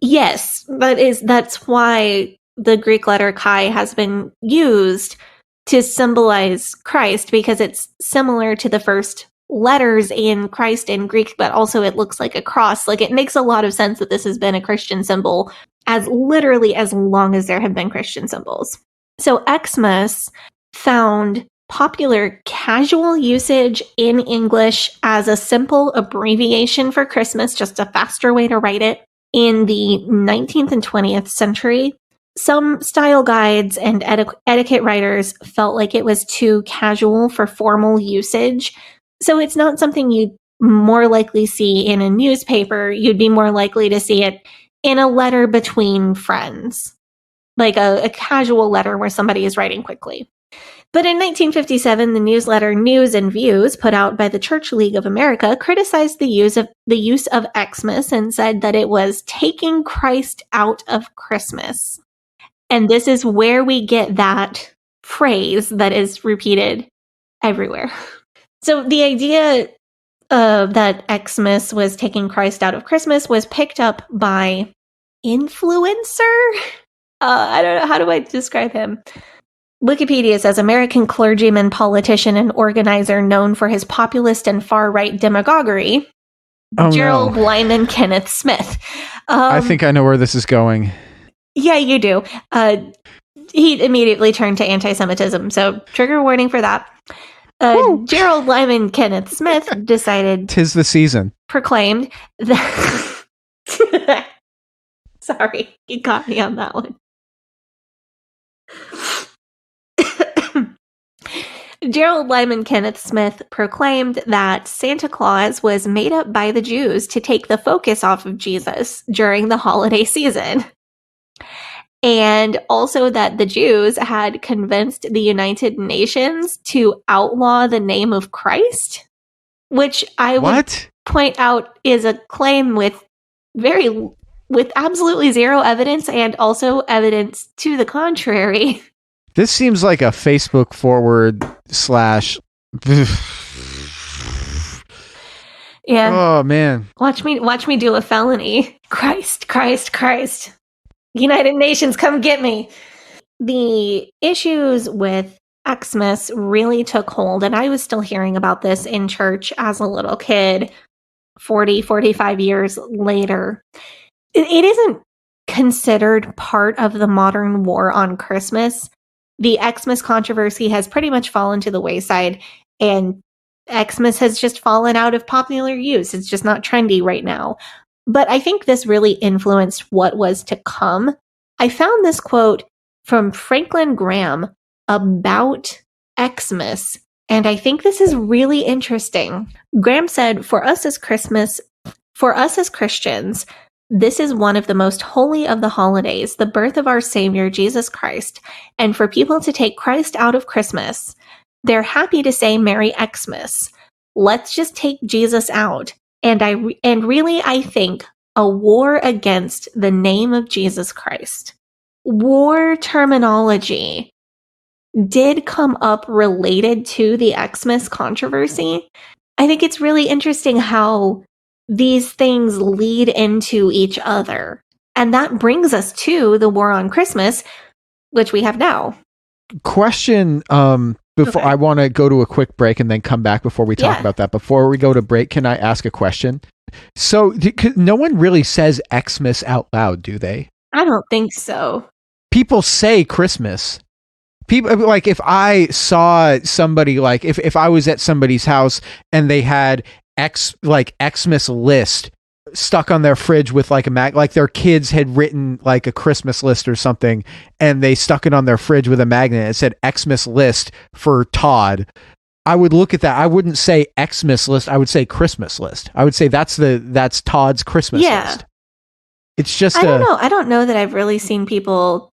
Yes, that's why the Greek letter chi has been used to symbolize Christ, because it's similar to the first letters in Christ in Greek, but also it looks like a cross. Like, it makes a lot of sense that this has been a Christian symbol as literally as long as there have been Christian symbols. So Xmas found popular casual usage in English as a simple abbreviation for Christmas, just a faster way to write it, in the 19th and 20th century. Some style guides and etiquette writers felt like it was too casual for formal usage. So it's not something you'd more likely see in a newspaper. You'd be more likely to see it in a letter between friends, like a casual letter where somebody is writing quickly. But in 1957, the newsletter News and Views, put out by the Church League of America, criticized the use of Xmas and said that it was taking Christ out of Christmas. And this is where we get that phrase that is repeated everywhere. So the idea that Xmas was taking Christ out of Christmas was picked up by influencer. I don't know, how do I describe him? Wikipedia says American clergyman, politician, and organizer known for his populist and far-right demagoguery, Gerald Lyman Kenneth Smith. I think I know where this is going. Yeah, you do. He immediately turned to anti-Semitism, so trigger warning for that. Gerald Lyman Kenneth Smith decided... 'Tis the season. Proclaimed that... Sorry, you got me on that one. Gerald Lyman Kenneth Smith proclaimed that Santa Claus was made up by the Jews to take the focus off of Jesus during the holiday season. And also that the Jews had convinced the United Nations to outlaw the name of Christ, which I would point out is a claim with absolutely zero evidence and also evidence to the contrary. This seems like a Facebook forward / Yeah. Oh man. Watch me do a felony. Christ. United Nations, come get me. The issues with Xmas really took hold, and I was still hearing about this in church as a little kid 45 years later. It isn't considered part of the modern war on Christmas. The Xmas controversy has pretty much fallen to the wayside, and Xmas has just fallen out of popular use. It's just not trendy right now. But I think this really influenced what was to come. I found this quote from Franklin Graham about Xmas, and I think this is really interesting. Graham said, For us as Christians, this is one of the most holy of the holidays, the birth of our Savior, Jesus Christ. And for people to take Christ out of Christmas, they're happy to say Merry Xmas. Let's just take Jesus out. And really, I think a war against the name of Jesus Christ. War terminology did come up related to the Xmas controversy. I think it's really interesting how these things lead into each other. And that brings us to the war on Christmas, which we have now. Question, before I want to go to a quick break and then come back before we talk about that. Before we go to break, can I ask a question? So no one really says Xmas out loud, do they? I don't think so. People say Christmas. People, like, if I saw somebody, like if I was at somebody's house and they had Xmas list stuck on their fridge with like like their kids had written like a Christmas list or something, and they stuck it on their fridge with a magnet. It said Xmas list for Todd. I would look at that. I wouldn't say Xmas list. I would say Christmas list. I would say that's Todd's Christmas list. It's just I don't know. I don't know that I've really seen people.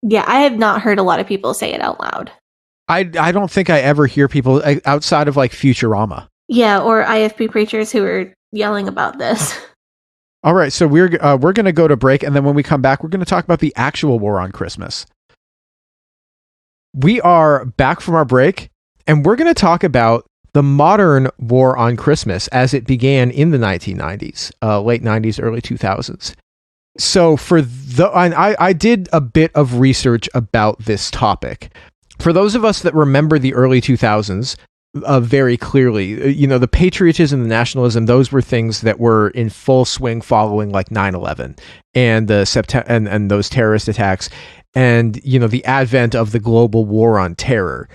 Yeah, I have not heard a lot of people say it out loud. I don't think I ever hear people outside of like Futurama. Yeah, or IFB preachers who are yelling about this. All right, so we're going to go to break, and then when we come back, we're going to talk about the actual war on Christmas. We are back from our break, and we're going to talk about the modern war on Christmas as it began in the 1990s, late 90s, early 2000s. So I did a bit of research about this topic. For those of us that remember the early 2000s, very clearly, the patriotism, the nationalism, those were things that were in full swing following like 9/11 and the and those terrorist attacks, and the advent of the global war on terror.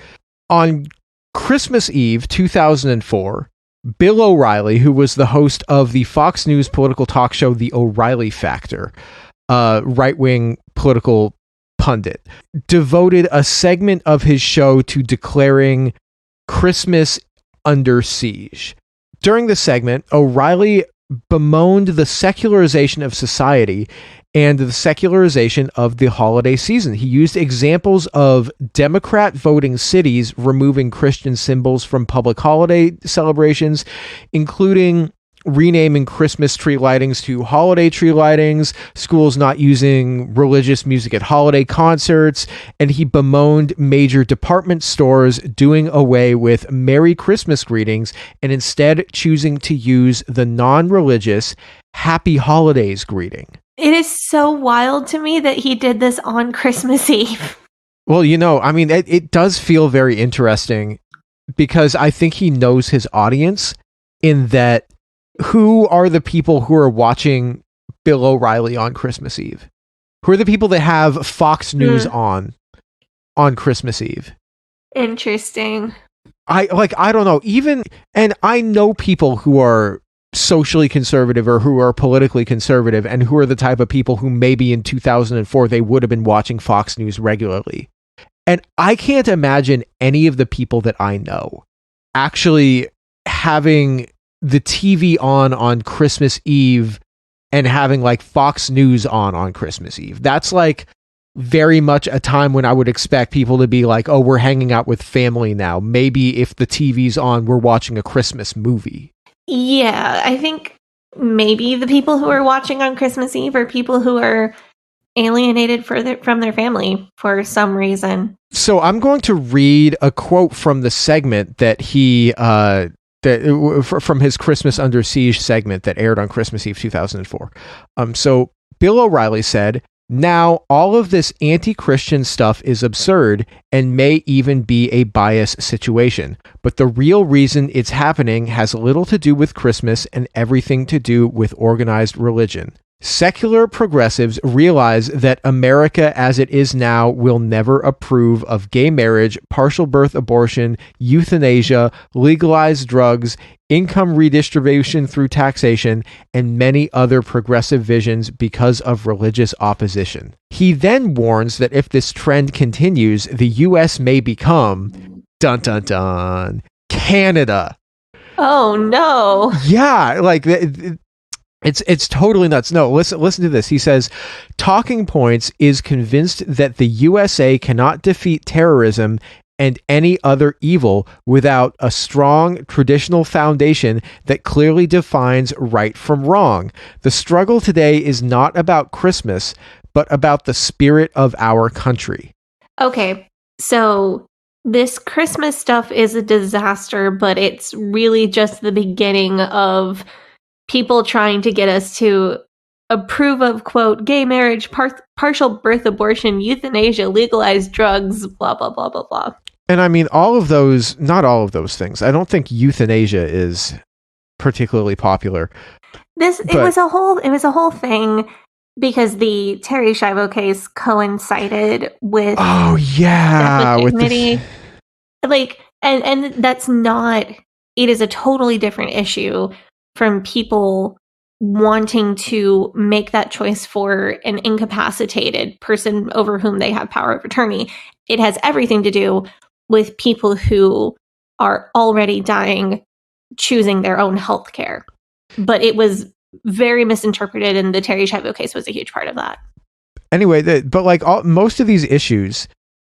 On Christmas Eve 2004, Bill O'Reilly, who was the host of the Fox News political talk show The O'Reilly Factor, right-wing political pundit, devoted a segment of his show to declaring Christmas under siege. During the segment, O'Reilly bemoaned the secularization of society and the secularization of the holiday season. He used examples of Democrat voting cities removing Christian symbols from public holiday celebrations, including renaming Christmas tree lightings to holiday tree lightings, schools not using religious music at holiday concerts, and he bemoaned major department stores doing away with Merry Christmas greetings and instead choosing to use the non-religious Happy Holidays greeting. It is so wild to me that he did this on Christmas Eve. Well, I mean, it does feel very interesting because I think he knows his audience in that who are the people who are watching Bill O'Reilly on Christmas Eve? Who are the people that have Fox News on Christmas Eve? Interesting. I don't know. And I know people who are socially conservative or who are politically conservative and who are the type of people who maybe in 2004 they would have been watching Fox News regularly. And I can't imagine any of the people that I know actually having the TV on Christmas Eve and having like Fox News on Christmas Eve. That's like very much a time when I would expect people to be like, oh, we're hanging out with family now. Maybe if the TV's on, we're watching a Christmas movie. Yeah, I think maybe the people who are watching on Christmas Eve are people who are alienated from their family for some reason. So I'm going to read a quote from the segment that from his Christmas Under Siege segment that aired on Christmas Eve 2004. So Bill O'Reilly said, "Now, all of this anti-Christian stuff is absurd and may even be a bias situation. But the real reason it's happening has little to do with Christmas and everything to do with organized religion. Secular progressives realize that America as it is now will never approve of gay marriage, partial birth abortion, euthanasia, legalized drugs, income redistribution through taxation, and many other progressive visions because of religious opposition." He then warns that if this trend continues, the U.S. may become, dun dun dun, Canada. Oh no. Yeah, like it's totally nuts. No, listen to this. He says, "Talking Points is convinced that the USA cannot defeat terrorism and any other evil without a strong traditional foundation that clearly defines right from wrong. The struggle today is not about Christmas, but about the spirit of our country." Okay, so this Christmas stuff is a disaster, but it's really just the beginning of people trying to get us to approve of, quote, gay marriage, partial birth abortion, euthanasia, legalized drugs, blah, blah, blah, blah, blah. And I mean, not all of those things. I don't think euthanasia is particularly popular. It was a whole thing because the Terry Schiavo case coincided with with dignity. And that's not, it is a totally different issue from people wanting to make that choice for an incapacitated person over whom they have power of attorney. It has everything to do with people who are already dying, choosing their own health care. But it was very misinterpreted, and the Terry Schiavo case was a huge part of that. Anyway, most of these issues,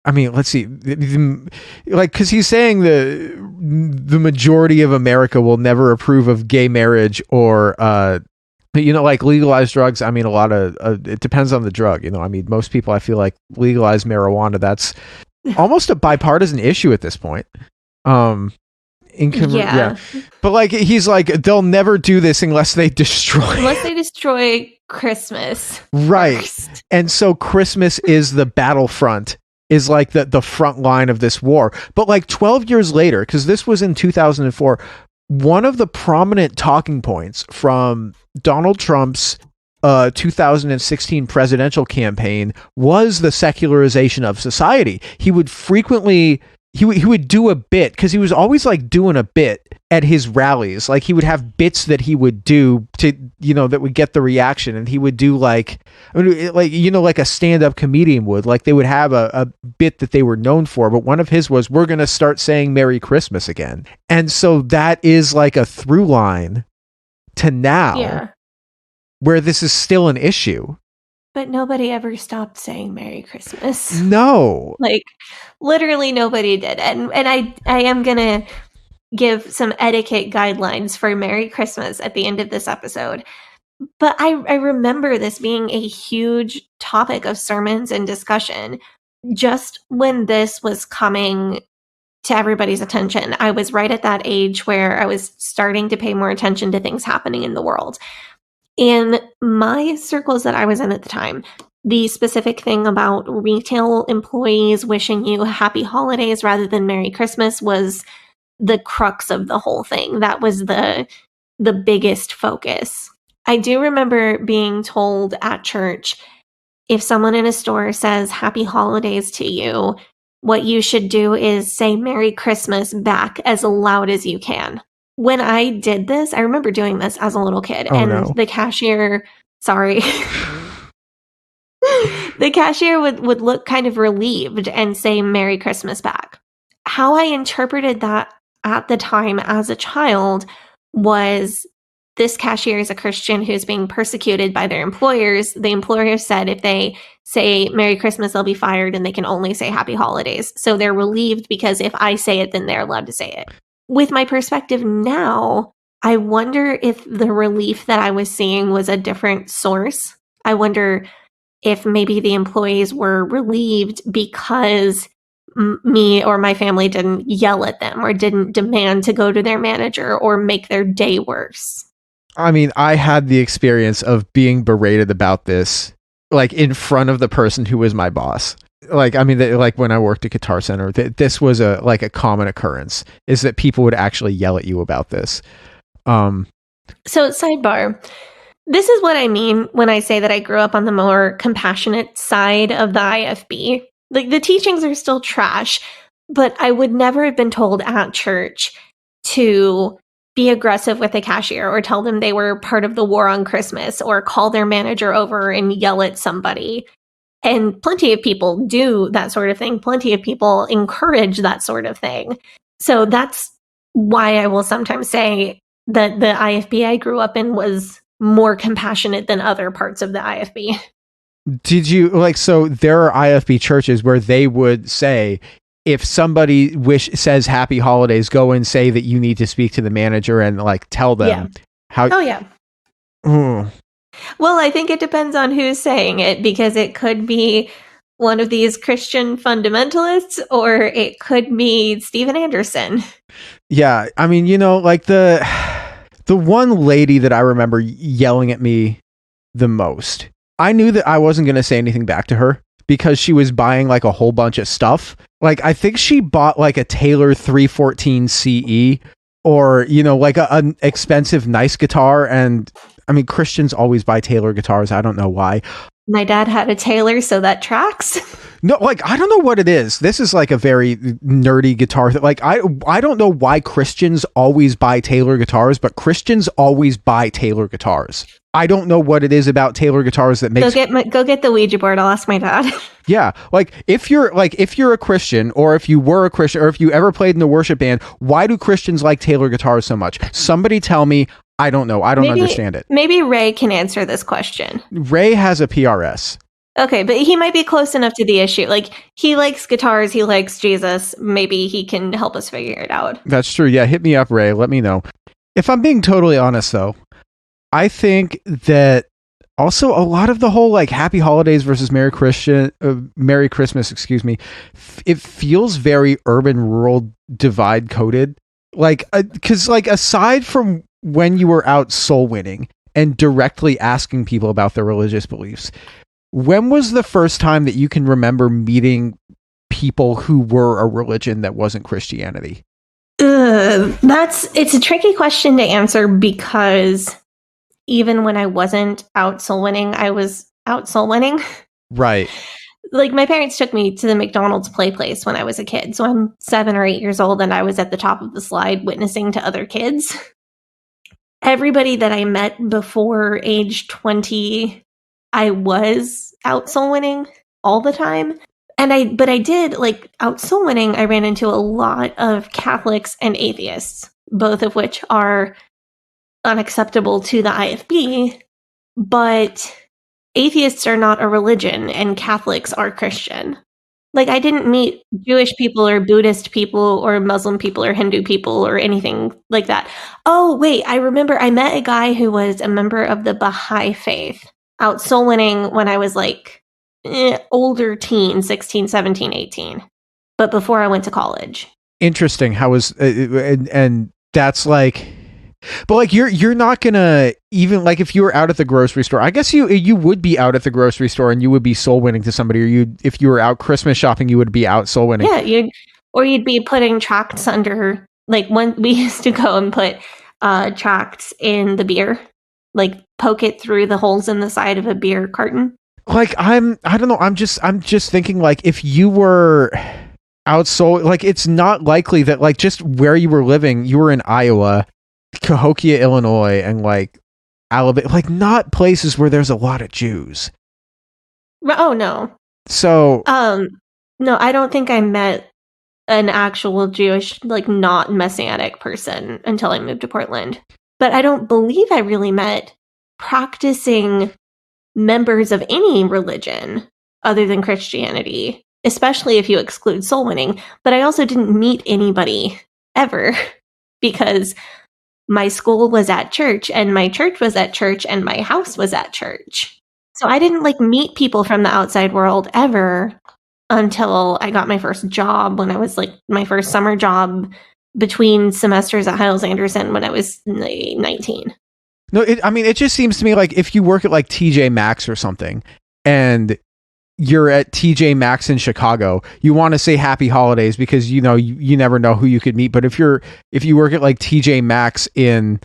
I mean, let's see, because he's saying the majority of America will never approve of gay marriage or, like legalized drugs. I mean, a lot of, it depends on the drug. I mean, most people, I feel like legalize marijuana. That's almost a bipartisan issue at this point. Yeah. But he's like, they'll never do this unless they destroy Christmas. Right. First. And so Christmas is the battlefront, is like the front line of this war. But 12 years later, because this was in 2004, one of the prominent talking points from Donald Trump's 2016 presidential campaign was the secularization of society. He would frequently he would do a bit, because he was always doing a bit at his rallies. He would have bits that he would do to, that would get the reaction. And he would do like a stand-up comedian would, they would have a bit that they were known for. But one of his was, we're going to start saying Merry Christmas again. And so that is a through line to now, Yeah. where this is still an issue. But nobody ever stopped saying Merry Christmas. No. Like, literally nobody did. And I am going to give some etiquette guidelines for Merry Christmas at the end of this episode. But I remember this being a huge topic of sermons and discussion just when this was coming to everybody's attention. I was right at that age where I was starting to pay more attention to things happening in the world. In my circles that I was in at the time, the specific thing about retail employees wishing you happy holidays rather than Merry Christmas was the crux of the whole thing. That was the biggest focus. I do remember being told at church, if someone in a store says happy holidays to you, what you should do is say Merry Christmas back as loud as you can. When I did this, I remember doing this as a little kid, the cashier, sorry, the cashier would look kind of relieved and say Merry Christmas back. How I interpreted that at the time as a child was, this cashier is a Christian who's being persecuted by their employers. The employer said if they say Merry Christmas, they'll be fired and they can only say Happy Holidays. So they're relieved because if I say it, then they're allowed to say it. With my perspective now, I wonder if the relief that I was seeing was a different source. I wonder if maybe the employees were relieved because me or my family didn't yell at them or didn't demand to go to their manager or make their day worse. I mean, I had the experience of being berated about this, like in front of the person who was my boss. Like, I mean, like when I worked at Guitar Center, this was a common occurrence, is that people would actually yell at you about this. So sidebar, this is what I mean when I say that I grew up on the more compassionate side of the IFB. Like, the teachings are still trash, but I would never have been told at church to be aggressive with the cashier or tell them they were part of the war on Christmas or call their manager over and yell at somebody. And plenty of people do that sort of thing. Plenty of people encourage that sort of thing. So that's why I will sometimes say that the IFB I grew up in was more compassionate than other parts of the IFB. Did you, so there are IFB churches where they would say, if somebody says happy holidays, go and say that you need to speak to the manager and tell them how. Oh yeah. Mm. Well, I think it depends on who's saying it, because it could be one of these Christian fundamentalists or it could be Steven Anderson. Yeah. I mean, the one lady that I remember yelling at me the most, I knew that I wasn't going to say anything back to her because she was buying a whole bunch of stuff. I think she bought a Taylor 314 CE or, an expensive, nice guitar. And I mean, Christians always buy Taylor guitars. I don't know why. My dad had a Taylor, so that tracks. No, I don't know what it is. This is a very nerdy guitar. I don't know why Christians always buy Taylor guitars, but Christians always buy Taylor guitars. I don't know what it is about Taylor guitars that makes. Go get the Ouija board. I'll ask my dad. Yeah, if you're a Christian, or if you were a Christian, or if you ever played in a worship band, why do Christians like Taylor guitars so much? Somebody tell me. I don't know. I don't understand it. Maybe Ray can answer this question. Ray has a PRS. Okay, but he might be close enough to the issue. He likes guitars, he likes Jesus. Maybe he can help us figure it out. That's true. Yeah, hit me up, Ray. Let me know. If I'm being totally honest, though, I think that also a lot of the whole Happy Holidays versus Merry Christmas, excuse me, it feels very urban-rural divide coded. Because aside from when you were out soul winning and directly asking people about their religious beliefs, when was the first time that you can remember meeting people who were a religion that wasn't Christianity? It's a tricky question to answer, because even when I wasn't out soul winning, I was out soul winning. Right. My parents took me to the McDonald's play place when I was a kid. So I'm 7 or 8 years old and I was at the top of the slide witnessing to other kids. Everybody that I met before age 20, I was out soul winning all the time. But I did, out soul winning, I ran into a lot of Catholics and atheists, both of which are unacceptable to the IFB, but atheists are not a religion and Catholics are Christian. Like, I didn't meet Jewish people or Buddhist people or Muslim people or Hindu people or anything like that. Oh, wait, I remember I met a guy who was a member of the Baha'i faith out soul winning when I was like older teen, 16, 17, 18. But before I went to college. Interesting. How was and that's like, but like you're not gonna, even like if you were out at the grocery store, I guess you would be out at the grocery store and you would be soul winning to somebody, or if you were out Christmas shopping, you would be out soul winning. Yeah, you'd be putting tracts under, like, when we used to go and put tracts in the beer, like poke it through the holes in the side of a beer carton. Like I don't know, I'm just thinking, like, if you were out soul, like, it's not likely that, like, just where you were living, you were in Iowa, Cahokia, Illinois, and like Alabama, like, not places where there's a lot of Jews. Oh no. So no, I don't think I met an actual Jewish, like, not messianic person until I moved to Portland. But I don't believe I really met practicing members of any religion other than Christianity, especially if you exclude soul winning. But I also didn't meet anybody ever because my school was at church and my church was at church and my house was at church. So I didn't like meet people from the outside world ever until I got my first job, when I was like my first summer job between semesters at Hyles Anderson when I was 19. no, it just seems to me like if you work at like TJ Maxx or something and you're at TJ Maxx in Chicago, you want to say happy holidays because you never know who you could meet. But if you work at like TJ Maxx in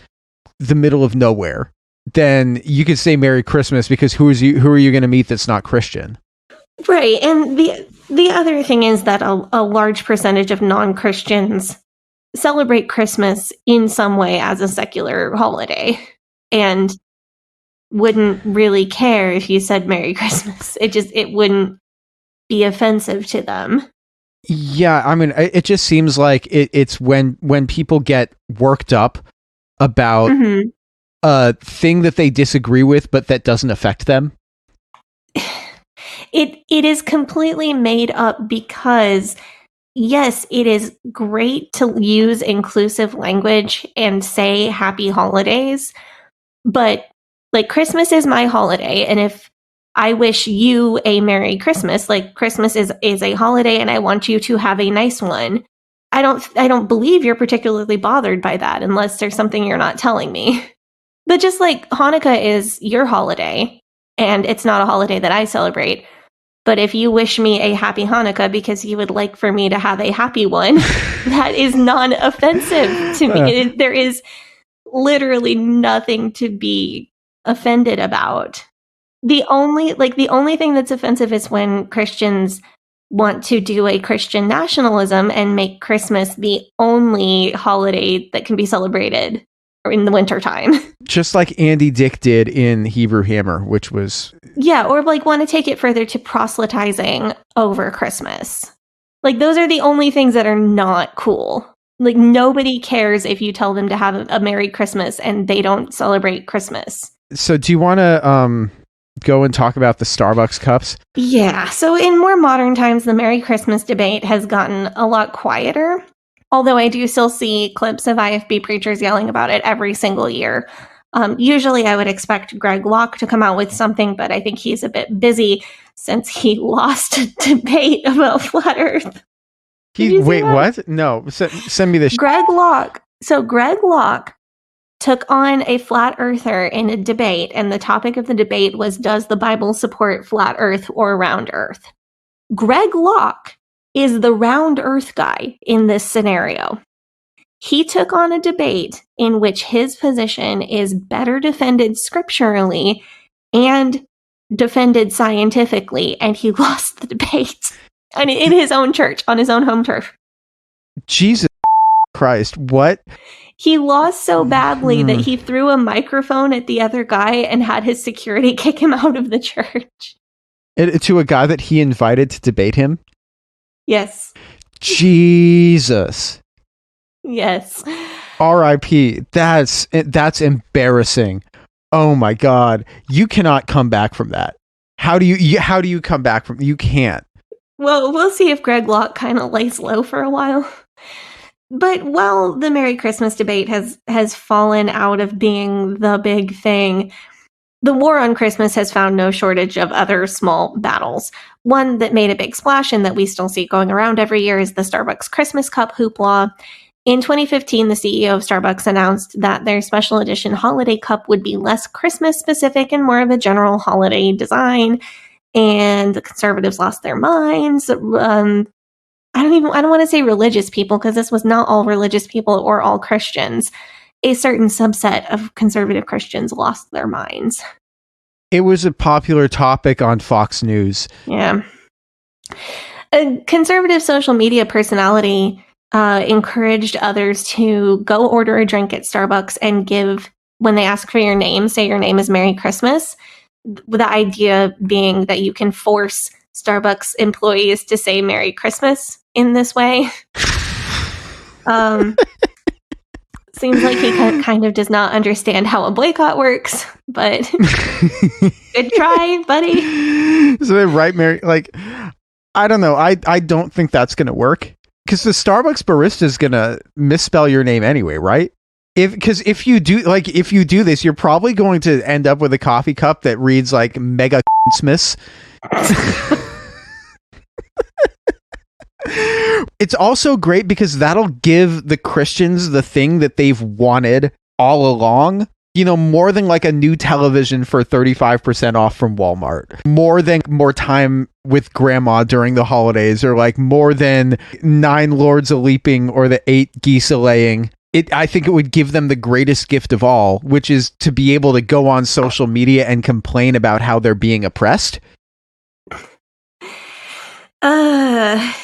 the middle of nowhere, then you could say Merry Christmas because who are you going to meet that's not Christian? Right. And the other thing is that a large percentage of non-Christians celebrate Christmas in some way as a secular holiday and wouldn't really care if you said Merry Christmas. It wouldn't be offensive to them. Yeah, I mean, it just seems like it's when people get worked up about a thing that they disagree with, but that doesn't affect them. It is completely made up because, yes, it is great to use inclusive language and say happy holidays, but like Christmas is my holiday, and if I wish you a Merry Christmas, like Christmas is a holiday and I want you to have a nice one, I don't believe you're particularly bothered by that unless there's something you're not telling me. But just like Hanukkah is your holiday and it's not a holiday that I celebrate, but if you wish me a happy Hanukkah because you would like for me to have a happy one, that is non-offensive to me. There is literally nothing to be offended about. The only thing that's offensive is when Christians want to do a Christian nationalism and make Christmas the only holiday that can be celebrated in the wintertime. Just like Andy Dick did in Hebrew Hammer, which was... Yeah, or like want to take it further to proselytizing over Christmas. Like, those are the only things that are not cool. Like, nobody cares if you tell them to have a Merry Christmas and they don't celebrate Christmas. So do you want to go and talk about the Starbucks cups? Yeah, so in more modern times, the Merry Christmas debate has gotten a lot quieter. Although I do still see clips of IFB preachers yelling about it every single year. Usually I would expect Greg Locke to come out with something, but I think he's a bit busy since he lost a debate about flat Earth. Wait, what? No, send me this. Greg Locke. So Greg Locke took on a flat earther in a debate, and the topic of the debate was, does the Bible support flat Earth or round Earth? Greg Locke is the round Earth guy in this scenario. He took on a debate in which his position is better defended scripturally and defended scientifically, and he lost the debate. And in his own church, on his own home turf. Jesus Christ, what? He lost so badly that he threw a microphone at the other guy and had his security kick him out of the church. To a guy that he invited to debate him? Yes. Jesus. Yes. R.I.P. That's embarrassing. Oh my God. You cannot come back from that. How do you come back from? You can't. Well, we'll see if Greg Locke kind of lays low for a while. But while the Merry Christmas debate has fallen out of being the big thing, the war on Christmas has found no shortage of other small battles. One that made a big splash and that we still see going around every year is the Starbucks Christmas Cup hoopla. In 2015, the CEO of Starbucks announced that their special edition holiday cup would be less Christmas specific and more of a general holiday design. And the conservatives lost their minds. I don't want to say religious people, because this was not all religious people or all Christians. A certain subset of conservative Christians lost their minds. It was a popular topic on Fox News. Yeah. A conservative social media personality encouraged others to go order a drink at Starbucks and give, when they ask for your name, say your name is Merry Christmas. The idea being that you can force Starbucks employees to say Merry Christmas in this way. Seems like he kind of does not understand how a boycott works, but good try, buddy. So they write Mary, like, I don't know. I don't think that's going to work, because the Starbucks barista is going to misspell your name anyway, right? If you do this, you're probably going to end up with a coffee cup that reads like Mega Smiths. It's also great because that'll give the Christians the thing that they've wanted all along. You know, more than like a new television for 35% off from Walmart, more than more time with grandma during the holidays, or like more than 9 lords a leaping or the 8 geese a laying. I think it would give them the greatest gift of all, which is to be able to go on social media and complain about how they're being oppressed. That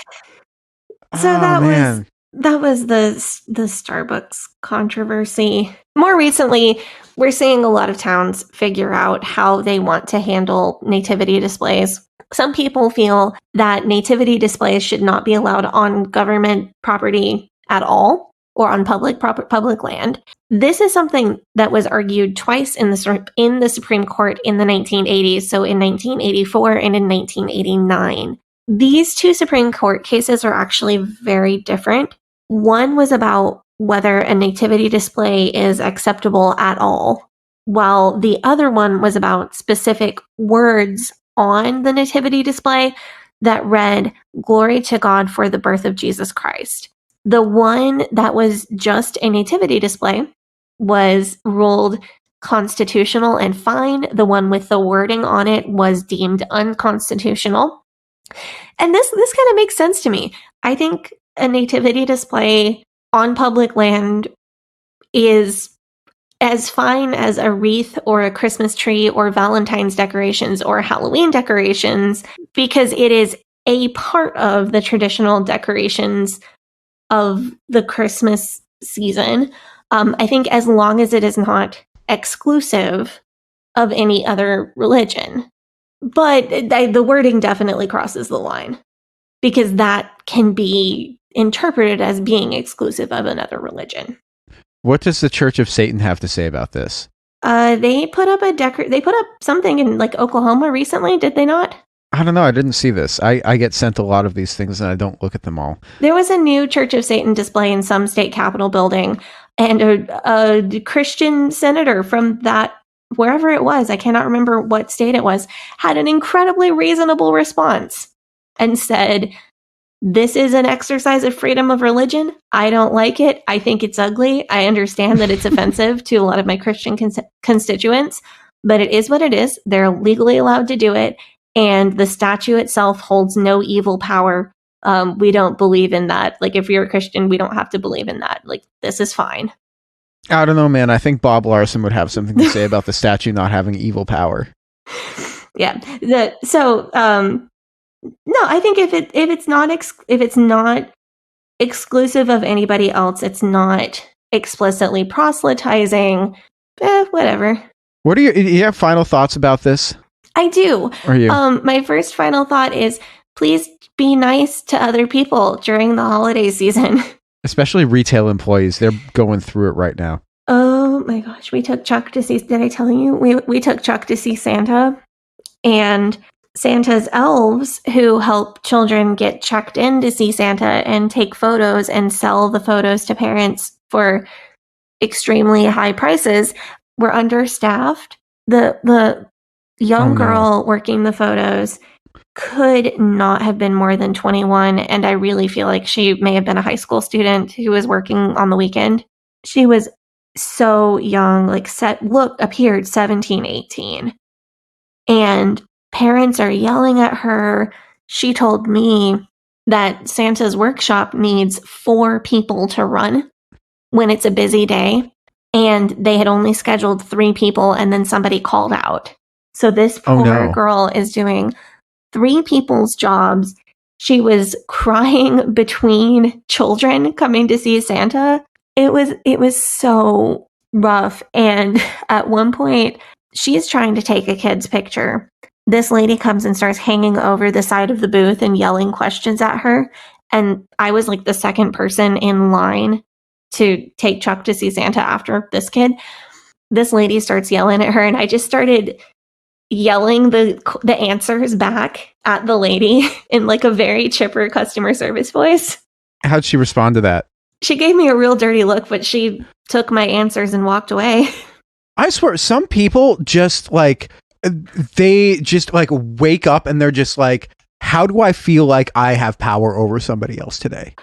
was the Starbucks controversy. More recently, we're seeing a lot of towns figure out how they want to handle nativity displays. Some people feel that nativity displays should not be allowed on government property at all, or on public land. This is something that was argued twice in the Supreme Court in the 1980s, so in 1984 and in 1989. These two Supreme Court cases are actually very different. One was about whether a nativity display is acceptable at all, while the other one was about specific words on the nativity display that read, "Glory to God for the birth of Jesus Christ." The one that was just a nativity display was ruled constitutional and fine. The one with the wording on it was deemed unconstitutional. And this kind of makes sense to me. I think a nativity display on public land is as fine as a wreath or a Christmas tree or Valentine's decorations or Halloween decorations, because it is a part of the traditional decorations of the Christmas season. I think as long as it is not exclusive of any other religion. But the wording definitely crosses the line, because that can be interpreted as being exclusive of another religion. What does the Church of Satan have to say about this? They put up something in like Oklahoma recently, did they not? I don't know. I didn't see this. I get sent a lot of these things and I don't look at them all. There was a new Church of Satan display in some state capitol building, and a Christian senator from that, wherever it was, I cannot remember what state it was, had an incredibly reasonable response and said, "This is an exercise of freedom of religion. I don't like it. I think it's ugly. I understand that it's offensive to a lot of my Christian constituents, but it is what it is. They're legally allowed to do it. And the statue itself holds no evil power. We don't believe in that. Like, if you're a Christian, we don't have to believe in that. Like, this is fine." I don't know, man. I think Bob Larson would have something to say about the statue not having evil power. Yeah. No, I think if it's not exclusive of anybody else, it's not explicitly proselytizing, whatever. Do you have final thoughts about this? I do. Are you? My first final thought is, please be nice to other people during the holiday season. Especially retail employees. They're going through it right now. Oh my gosh, we took Chuck to see, did I tell you? We took Chuck to see Santa, and Santa's elves who help children get checked in to see Santa and take photos and sell the photos to parents for extremely high prices were understaffed. The young girl working the photos could not have been more than 21, and I really feel like she may have been a high school student who was working on the weekend. She was so young, like appeared 17, 18. And parents are yelling at her. She told me that Santa's workshop needs 4 people to run when it's a busy day. And they had only scheduled 3 people, and then somebody called out. So this poor girl is doing 3 people's jobs. She was crying between children coming to see Santa. It was so rough. And at one point, she's trying to take a kid's picture. This lady comes and starts hanging over the side of the booth and yelling questions at her. And I was like the second person in line to take Chuck to see Santa after this kid. This lady starts yelling at her, and I just started yelling the answers back at the lady in like a very chipper customer service voice. How'd she respond to that? She gave me a real dirty look, but she took my answers and walked away. I swear, some people just like, they just like wake up and they're just like, how do I feel like I have power over somebody else today?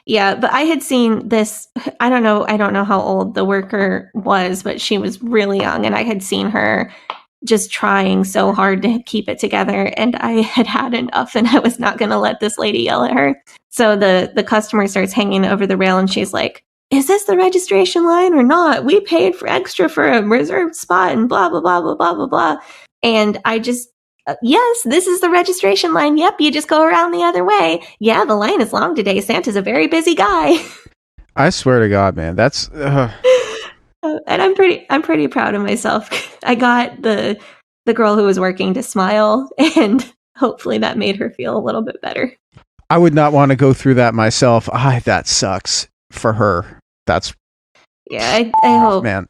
Yeah, but I had seen this. I don't know how old the worker was, but she was really young, and I had seen her just trying so hard to keep it together, and I had enough, and I was not going to let this lady yell at her. So the customer starts hanging over the rail, and she's like, "Is this the registration line or not? We paid for extra for a reserved spot and blah, blah, blah, blah, blah, blah, blah." And I just, yes, this is the registration line. Yep, you just go around the other way. Yeah, the line is long today. Santa's a very busy guy. I swear to God, man, that's... And I'm pretty proud of myself. I got the girl who was working to smile, and hopefully that made her feel a little bit better. I would not want to go through that myself. That sucks for her. That's... Yeah, I hope. Man.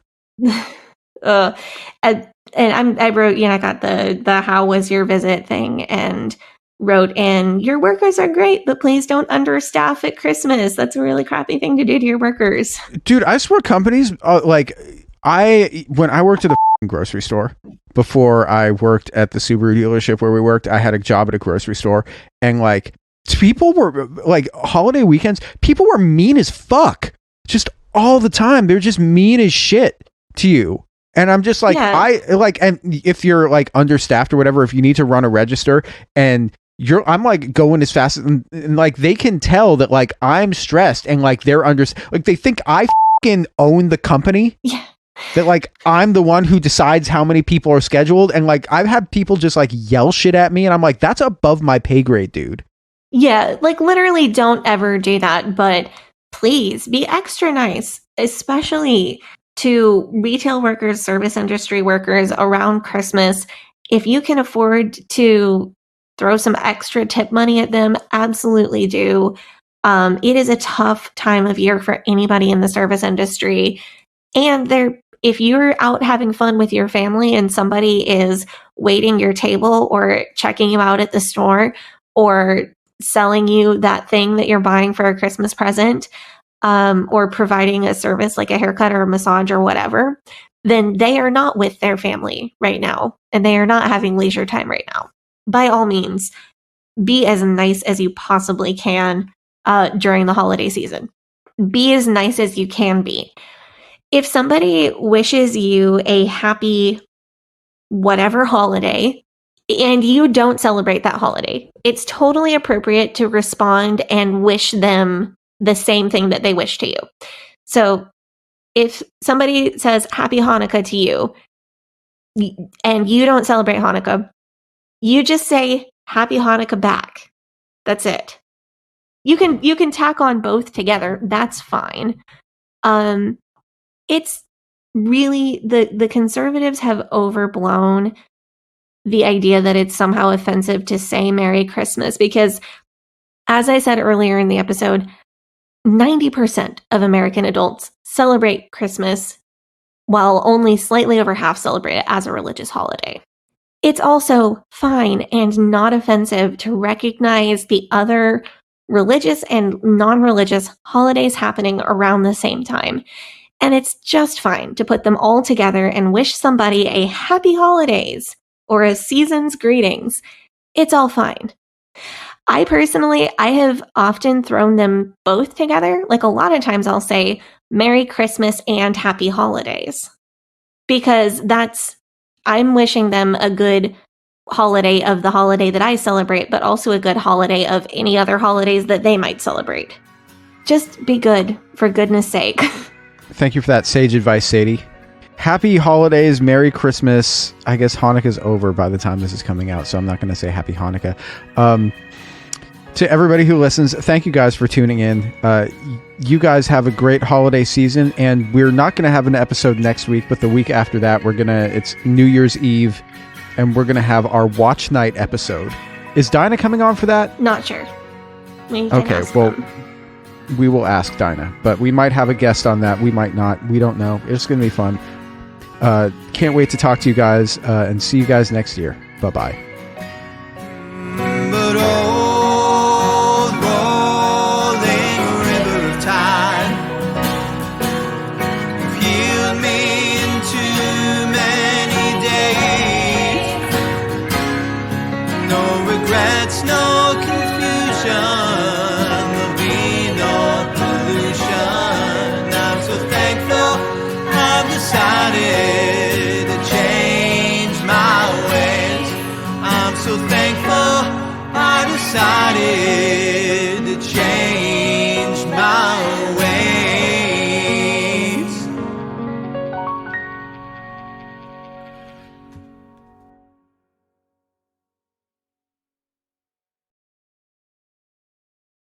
And I wrote, I got the how was your visit thing, and wrote in, your workers are great, but please don't understaff at Christmas. That's a really crappy thing to do to your workers. Dude, I swear companies, when I worked at a grocery store, before I worked at the Subaru dealership where we worked, I had a job at a grocery store, and like people were like, holiday weekends, people were mean as fuck. Just all the time. They're just mean as shit to you. And I'm just like, and if you're like understaffed or whatever, if you need to run a register and I'm like going as fast and like they can tell that like I'm stressed and like they're like they think I fucking own the company. Yeah. That like I'm the one who decides how many people are scheduled, and like I've had people just like yell shit at me, and I'm like, that's above my pay grade, dude. Yeah, like literally don't ever do that, but please be extra nice, especially to retail workers, service industry workers around Christmas. If you can afford to throw some extra tip money at them, absolutely do. It is a tough time of year for anybody in the service industry. And if you're out having fun with your family and somebody is waiting your table or checking you out at the store or selling you that thing that you're buying for a Christmas present, or providing a service like a haircut or a massage or whatever, then they are not with their family right now, and they are not having leisure time right now. By all means, be as nice as you possibly can during the holiday season. Be as nice as you can be. If somebody wishes you a happy whatever holiday and you don't celebrate that holiday, it's totally appropriate to respond and wish them the same thing that they wish to you. So if somebody says Happy Hanukkah to you and you don't celebrate Hanukkah, you just say Happy Hanukkah back. That's it. You can tack on both together. That's fine. It's really the conservatives have overblown the idea that it's somehow offensive to say Merry Christmas, because as I said earlier in the episode, 90% of American adults celebrate Christmas, while only slightly over half celebrate it as a religious holiday. It's also fine and not offensive to recognize the other religious and non-religious holidays happening around the same time. And it's just fine to put them all together and wish somebody a happy holidays or a season's greetings. It's all fine. I have often thrown them both together. Like a lot of times I'll say Merry Christmas and Happy Holidays, because I'm wishing them a good holiday of the holiday that I celebrate, but also a good holiday of any other holidays that they might celebrate. Just be good, for goodness sake. Thank you for that sage advice, Sadie. Happy holidays, Merry Christmas. I guess Hanukkah's over by the time this is coming out, so I'm not going to say Happy Hanukkah. To everybody who listens, thank you guys for tuning in. You guys have a great holiday season, and we're not going to have an episode next week, but the week after that, it's New Year's Eve, and we're going to have our watch night episode. Is Dinah coming on for that? Not sure. Okay, well, we will ask Dinah, but we might have a guest on that. We might not. We don't know. It's going to be fun. Can't wait to talk to you guys, and see you guys next year. Bye-bye. But old rolling river of time, you've healed me in too many days. No regrets, no confusion, there'll be no pollution. I'm so thankful I've decided to change my ways. I'm so thankful I decided